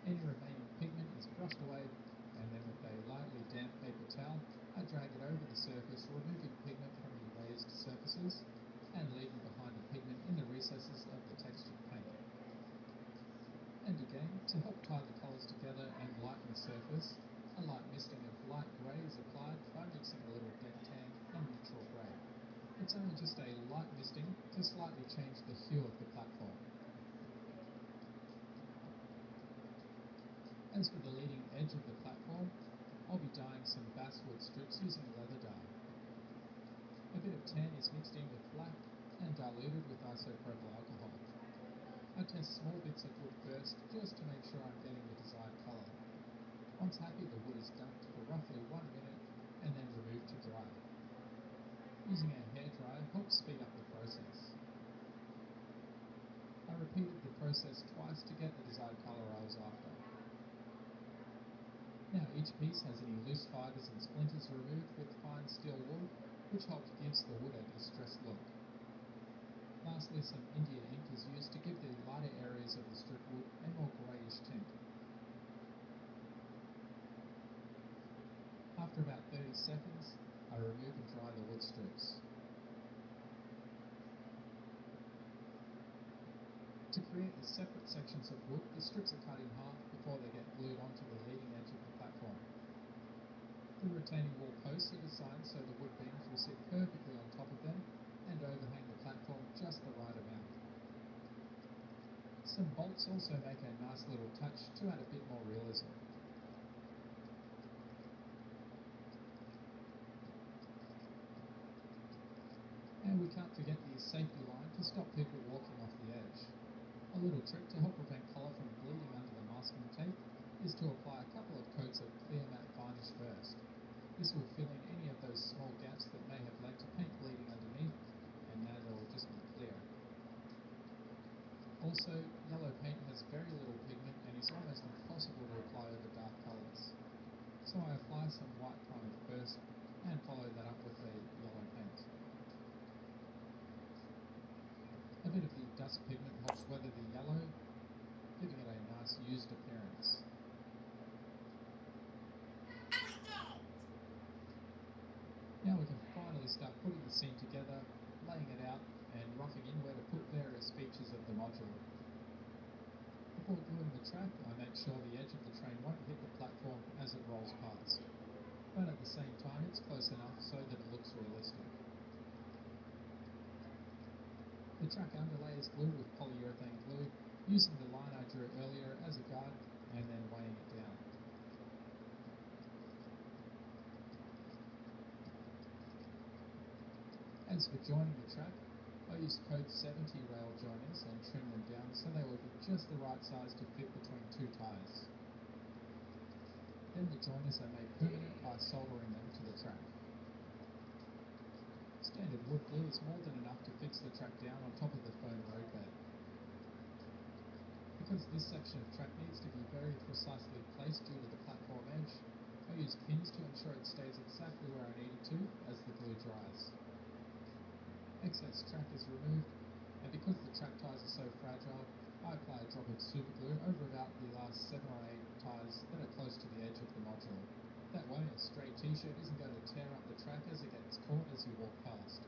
Any remaining pigment is brushed away, and then with a lightly damp paper towel, I drag it over the surface, removing pigment from the raised surfaces and leaving behind the pigment in the recesses of the textured paint. And again, to help tie the colours together and lighten the surface, a light misting of light grey is applied by mixing a little dead tan and neutral grey. It's only just a light misting to slightly change the hue of the platform. As for the leading edge of the platform, I'll be dyeing some basswood strips using leather dye. A bit of tan is mixed in with black and diluted with isopropyl alcohol. I test small bits of wood first, just to make sure I'm getting the desired colour. Once happy, the wood is dumped for roughly 1 minute and then removed to dry. Using a hairdryer helps speed up the process. I repeated the process twice to get the desired colour I was after. Now each piece has any loose fibres and splinters removed with fine steel wool, which helps gives the wood a distressed look. Lastly, some Indian ink is used to give the lighter areas of the strip wood a more greyish tint. After about 30 seconds, I remove and dry the wood strips. To create the separate sections of wood, the strips are cut in half before they get glued onto the leading edge of the platform. The retaining wall posts are designed so the wood beams will sit perfectly on top of them and overhang the platform just the right amount. Some bolts also make a nice little touch to add a bit more realism. And we can't forget the safety line to stop people walking off the edge. A little trick to help prevent colour from bleeding under the masking tape is to apply a couple of coats of clear matte varnish first. This will fill in any of those small gaps that may have led to paint bleeding underneath, and now they will just be clear. Also, yellow paint has very little pigment and is almost impossible to apply over dark colours. So I apply some white primer first and follow that up with a yellow paint. A bit of the dust pigment helps weather the yellow, giving it a nice used appearance. Now we can finally start putting the scene together, laying it out and roughing in where to put various features of the module. Before gluing the track, I make sure the edge of the train won't hit the platform as it rolls past, but at the same time it's close enough so that it looks realistic. The track underlay is glued with polyurethane glue, using the line I drew earlier as a guide and then weighing it down. As for joining the track, I use code 70 rail joiners and trim them down so they will be just the right size to fit between two tyres. Then the joiners are made permanent by soldering them to the track. Standard wood glue is more than enough to fix the track down on top of the foam roadbed. Because this section of track needs to be very precisely placed due to the platform edge, I use pins to ensure it stays exactly where I need it to as the glue dries. Excess track is removed and because the track tyres are so fragile, I apply a drop of super glue over about the last 7 or 8 tyres that are close to the edge of the module. That way a stray t-shirt isn't going to tear up the track as it gets caught as you walk past.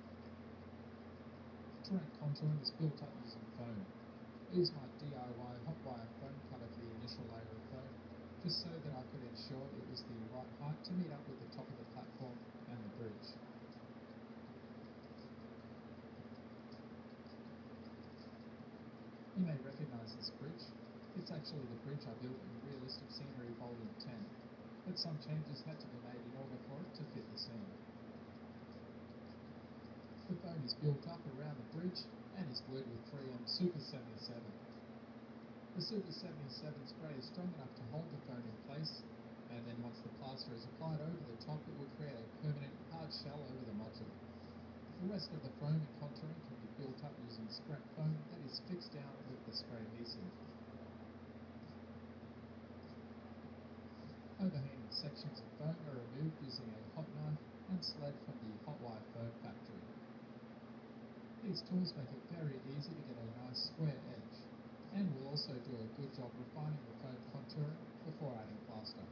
Terrain contouring is built up using foam. I used my DIY hot wire foam cutter for the initial layer of foam, just so that I could ensure it was the right height to meet up with the top of the platform and the bridge. You may recognise this bridge. It's actually the bridge I built in Realistic Scenery Volume 10, but some changes had to be made in order for it to fit the scene. The foam is built up around the bridge and is glued with 3M Super 77. The Super 77 spray is strong enough to hold the foam in place, and then once the plaster is applied over the top, it will create a permanent hard shell over the module. The rest of the foam and contouring can be built up using scrap foam that is fixed down with the spray adhesive. Overhanging sections of foam are removed using a hot knife and sled from the hot wire foam factory. These tools make it very easy to get a nice square edge, and will also do a good job refining the foam contouring before adding plaster.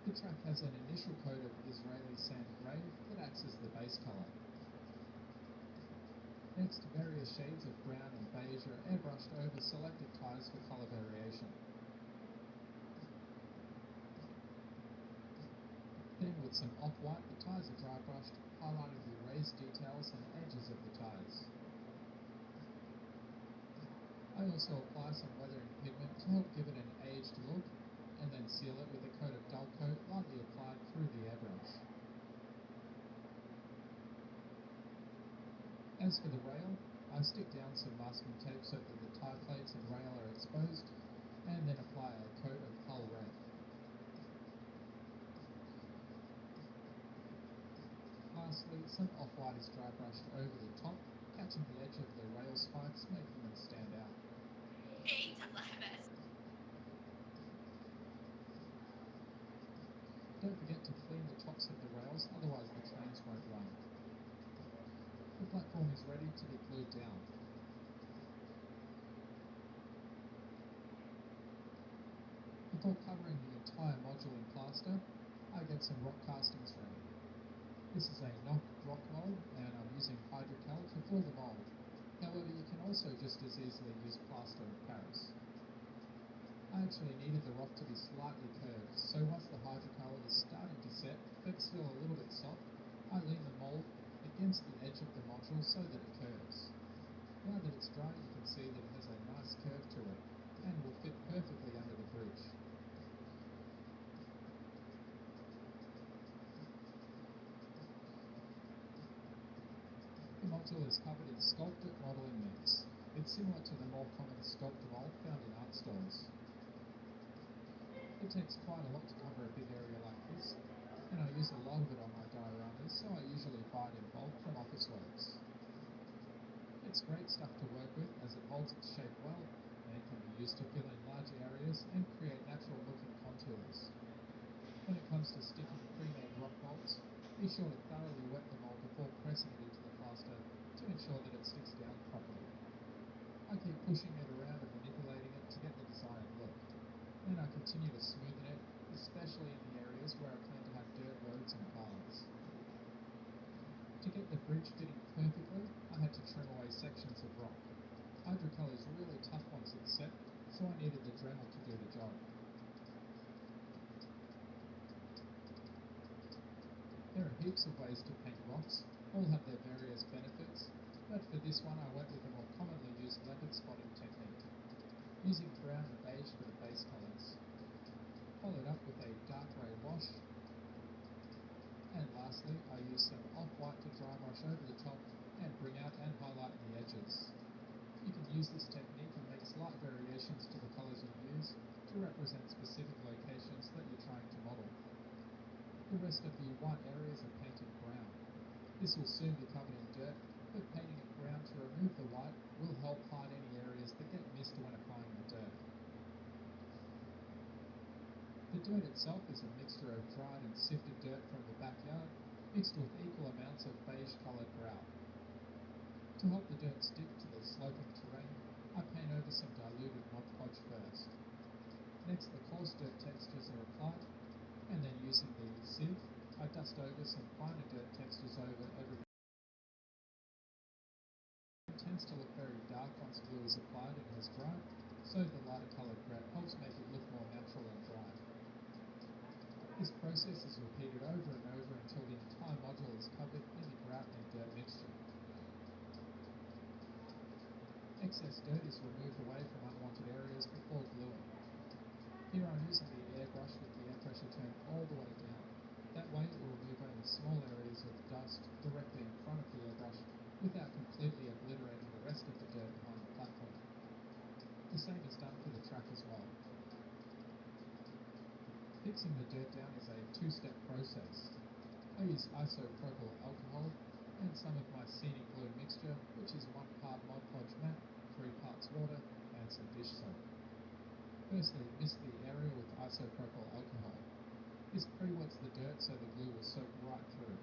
The track has an initial coat of Israeli sand grey that acts as the base colour. Next, various shades of brown and beige are airbrushed over selected tyres for colour variation. Then with some off-white, the tyres are dry brushed, highlighting the raised details and edges of the tyres. I also apply some weathering pigment to help give it an aged look, and then seal it with a coat of dull coat lightly applied through the airbrush. As for the rail, I stick down some masking tape so that the tyre plates and rail are exposed, and then apply a coat of hull red. Lastly, some off-white is dry brushed over the top, catching the edge of the rail spikes, making them stand out. Don't forget to clean the tops of the rails, otherwise the trains won't run. The platform is ready to be glued down. Before covering the entire module in plaster, I get some rock castings ready. This is a knocked rock mold, and I'm using hydrocal to fill the mold. However, you can also just as easily use plaster of Paris. I actually needed the rock to be slightly curved, so once the hydrocal is starting to set, but still a little bit soft, I lean the mold against the edge of the module so that it curves. Now that it's dry, you can see that it has a nice curve to it, and will fit perfectly under the bridge. The module is covered in sculpted modelling mix. It's similar to the more common sculpt mold found in art stores. It takes quite a lot to cover a big area like this, and I use a lot of it on my dioramas, so I usually buy it in bulk from Officeworks. It's great stuff to work with as it holds its shape well and can be used to fill in large areas and create natural looking contours. When it comes to sticking pre-made rock molds, be sure to thoroughly wet the mold before pressing it into the plaster to ensure that it sticks down properly. I keep pushing it around and manipulating it to get the desired look. Then I continue to smoothen it, especially in the areas where I plan to have dirt roads and paths. To get the bridge fitting perfectly, I had to trim away sections of rock. Hydrocal is really tough once it's set, so I needed the Dremel to do the job. There are heaps of ways to paint rocks, all have their various benefits, but for this one I went with the more commonly used leopard spotting technique, using brown and beige for the base colours. Followed up with a dark grey wash, and lastly I use some off-white to dry brush over the top and bring out and highlight the edges. You can use this technique and make slight variations to the colours you use to represent specific locations that you're trying to model. The rest of the white areas are painted brown. This will soon be covered in dirt, but painting it brown to remove the white will help hide any areas that get missed when applying the dirt. The dirt itself is a mixture of dried and sifted dirt from the backyard, mixed with equal amounts of beige coloured grout. To help the dirt stick to the sloping terrain, I paint over some diluted Mod Podge first. Next, the coarse dirt textures are applied, and then using the sieve, I dust over some finer dirt textures over everything. It tends to look very dark once glue is applied and has dried, so the lighter coloured grab helps make it look more natural and dry. This process is repeated over and over until the entire module is covered in the grout and dirt mixture. Excess dirt is removed away from unwanted areas before gluing. Here I'm using the airbrush with the air pressure turned all the way down. That way it will remove only small areas of dust directly in front of the airbrush without completely obliterating the rest of the dirt behind the platform. The same is done for the track as well. Fixing the dirt down is a two-step process. I use isopropyl alcohol and some of my scenic glue mixture, which is 1 part Mod Podge matte, 3 parts water, and some dish soap. Firstly, mist the area with isopropyl alcohol. This pre-wets the dirt so the glue will soak right through.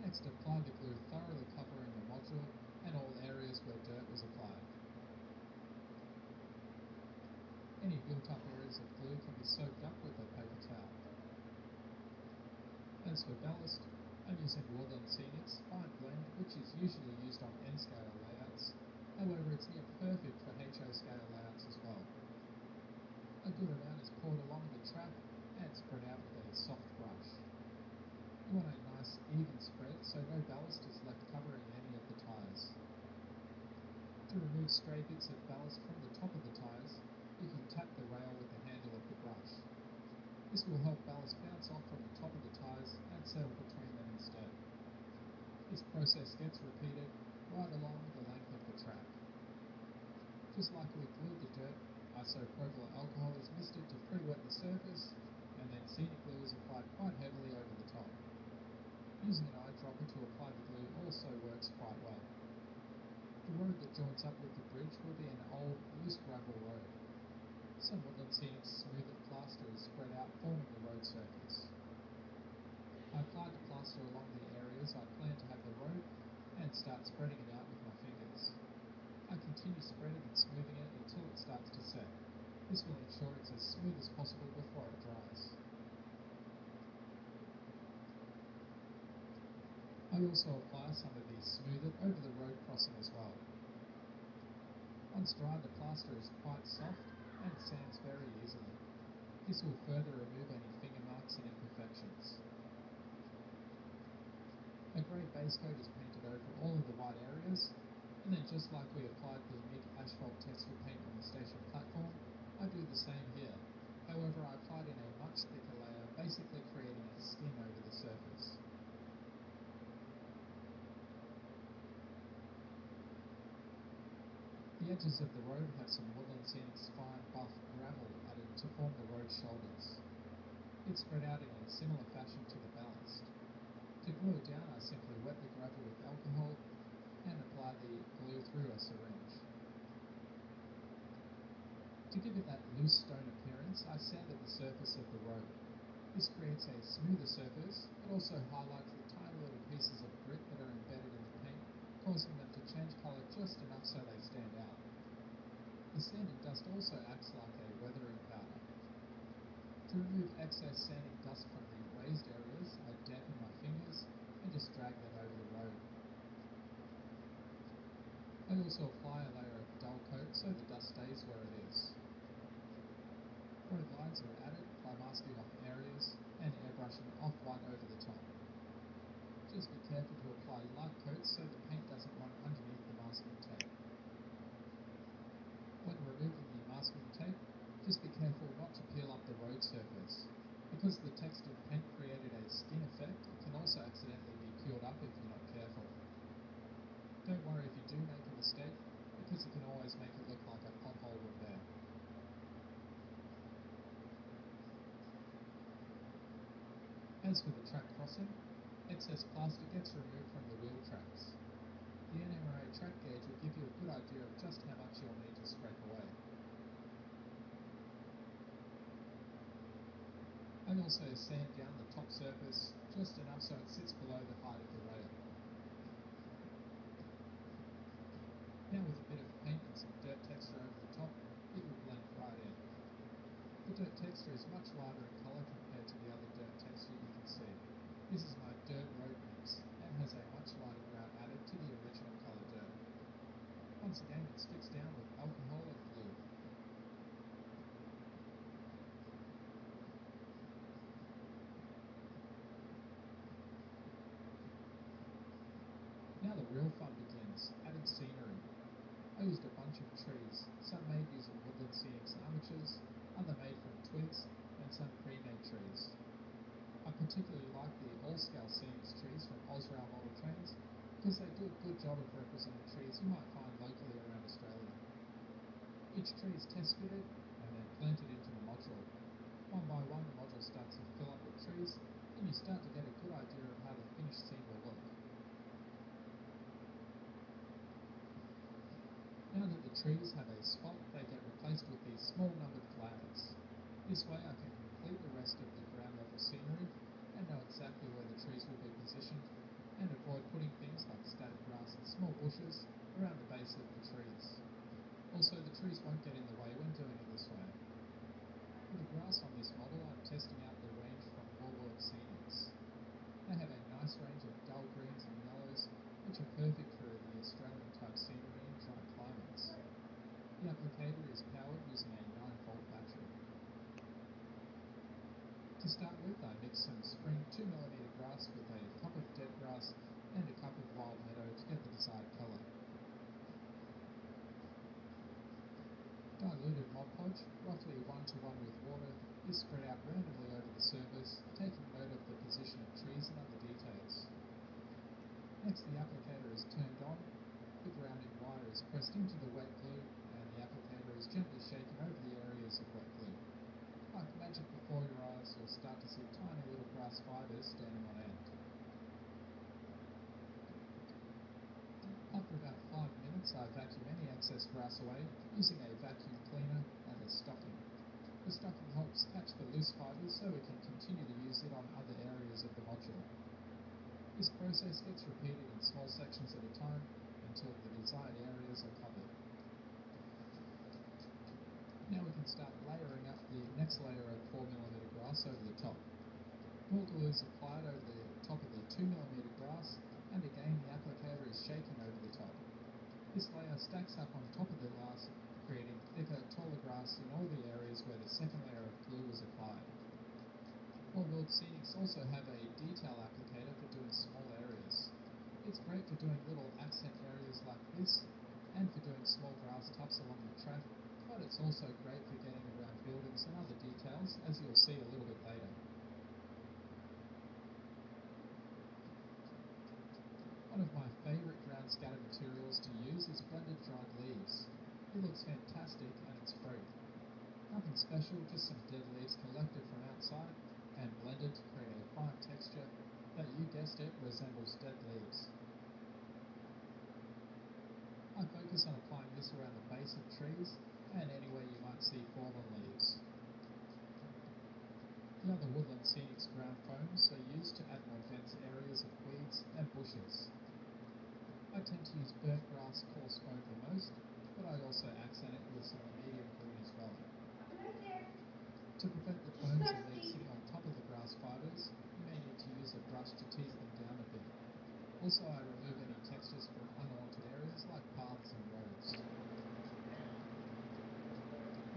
Next, apply the glue thoroughly covering the module and all areas where dirt was applied. Any built-up areas of glue can be soaked up with a paper towel. As for ballast, I'm using Woodland Scenic's Fine Blend, which is usually used on N-scale layouts. However, it's near perfect for HO scale layouts as well. A good amount is poured along the track and spread out with a soft brush. You want a nice even spread so no ballast is left covering any of the tyres. To remove stray bits of ballast from the top of the tyres, you can tap the rail with the handle of the brush. This will help ballast bounce off from the top of the tyres and settle between them instead. This process gets repeated right along the length of the track. Just like we glued the dirt, isopropyl alcohol is misted to pre-wet the surface, and then scenic glue is applied quite heavily over the top. Using an eyedropper to apply the glue also works quite well. The road that joins up with the bridge will be an old, loose gravel road. Some Woodland Scenic's smoothed plaster is spread out, forming the road surface. I applied the plaster along the areas I plan to have the road and start spreading it out with my fingers. I continue spreading and smoothing it until it starts to set. This will ensure it's as smooth as possible before it dries. I also apply some of the smoother over the road crossing as well. Once dried, the plaster is quite soft and sands very easily. This will further remove any finger marks and imperfections. A grey base coat is painted over all of the white areas, and then just like we applied the MIG asphalt texture paint on the station platform, I do the same here. However, I applied in a much thicker layer, basically creating a skin over the surface. The edges of the road have some Woodland Scenic's fine buff gravel added to form the road shoulders. It's spread out in a similar fashion to the ballast. To glue it down, I simply wet the gravel with alcohol and apply the glue through a syringe. To give it that loose stone appearance, I sanded the surface of the road. This creates a smoother surface, but also highlights the tiny little pieces of grit that are embedded in the paint, causing them to change colour just enough so they stand out. The sanding dust also acts like a weathering powder. To remove excess sanding dust from the raised areas, I dampen my fingers and just drag them over the road. I also apply a layer of dull coat so the dust stays where it is. Road lines are added by masking off areas and airbrushing off-white over the top. Just be careful to apply light coats so the paint doesn't run underneath the masking tape. When removing the masking tape, just be careful not to peel up the road surface. Because the textured paint created a skin effect, it can also accidentally be peeled up if you're not careful. Don't worry if you do make a mistake, because it can always make it look like a pothole was there. As for the track crossing, excess plaster gets removed from the wheel tracks. The NMRA track gauge will give you a good idea of just how much you'll need to scrape away. I also sand down the top surface just enough so it sits below the height of the rail. texture is much lighter in colour compared to the other dirt texture you can see. This is my dirt road mix and has a much lighter brown added to the original colour dirt. Once again, it sticks down with alcohol and glue. Now the real fun begins, adding scenery. I used a bunch of trees, some made using Woodland Scenics armatures, other made from twigs, and some pre-made trees. I particularly like the all-scale Scenics trees from Osrail model trains because they do a good job of representing trees you might find locally around Australia. Each tree is test fitted and then planted into the module. One by one the module starts to fill up with trees and you start to get a good idea of how the finished scene will look. Now that the trees have a spot, they get replaced with these small numbered flags. This way I can complete the rest of the ground level scenery and know exactly where the trees will be positioned and avoid putting things like static grass and small bushes around the base of the trees. Also, the trees won't get in the way when doing it this way. For the grass on this model, I'm testing out the range from Warzone Scenics. They have a nice range of dull greens and yellows, which are perfect for the Australian type scenery in dry climates. The applicator is powered using a 9-volt battery. To start with, I mix some spring 2mm grass with a cup of dead grass and a cup of wild meadow to get the desired colour. Diluted Mod Podge, roughly 1-to-1 with water, is spread out randomly over the surface, taking note of the position of trees and other details. Next, the applicator is turned on, the grounding wire is pressed into the wet glue, and the applicator is gently shaken over the areas of wet glue. Like magic before your eyes, you'll start to see tiny little grass fibres standing on end. After about 5 minutes, I vacuum any excess grass away using a vacuum cleaner and a stocking. The stocking helps catch the loose fibres so we can continue to use it on other areas of the module. This process gets repeated in small sections at a time until the desired areas are covered. Now we can start layering up the next layer of 4mm grass over the top. More glue is applied over the top of the 2mm grass, and again the applicator is shaken over the top. This layer stacks up on top of the glass, creating thicker, taller grass in all the areas where the second layer of glue was applied. Warzone Scenics also have a detail applicator for doing small areas. It's great for doing little accent areas like this, and for doing small grass tufts along the track, but it's also great for getting around buildings and other details, as you'll see a little bit later. One of my favourite ground scatter materials to use is blended dried leaves. It looks fantastic and it's free. Nothing special, just some dead leaves collected from outside and blended to create a fine texture that, you guessed it, resembles dead leaves. I focus on applying this around the base of trees and anywhere you might see fallen leaves. The other Woodland Scenics ground foams are used to add more dense areas of weeds and bushes. I tend to use burnt grass coarse foam the most, but I also accent it with some medium green as well. To prevent the foams and leaves sitting on top of the grass fibres, you may need to use a brush to tease them down a bit. Also, I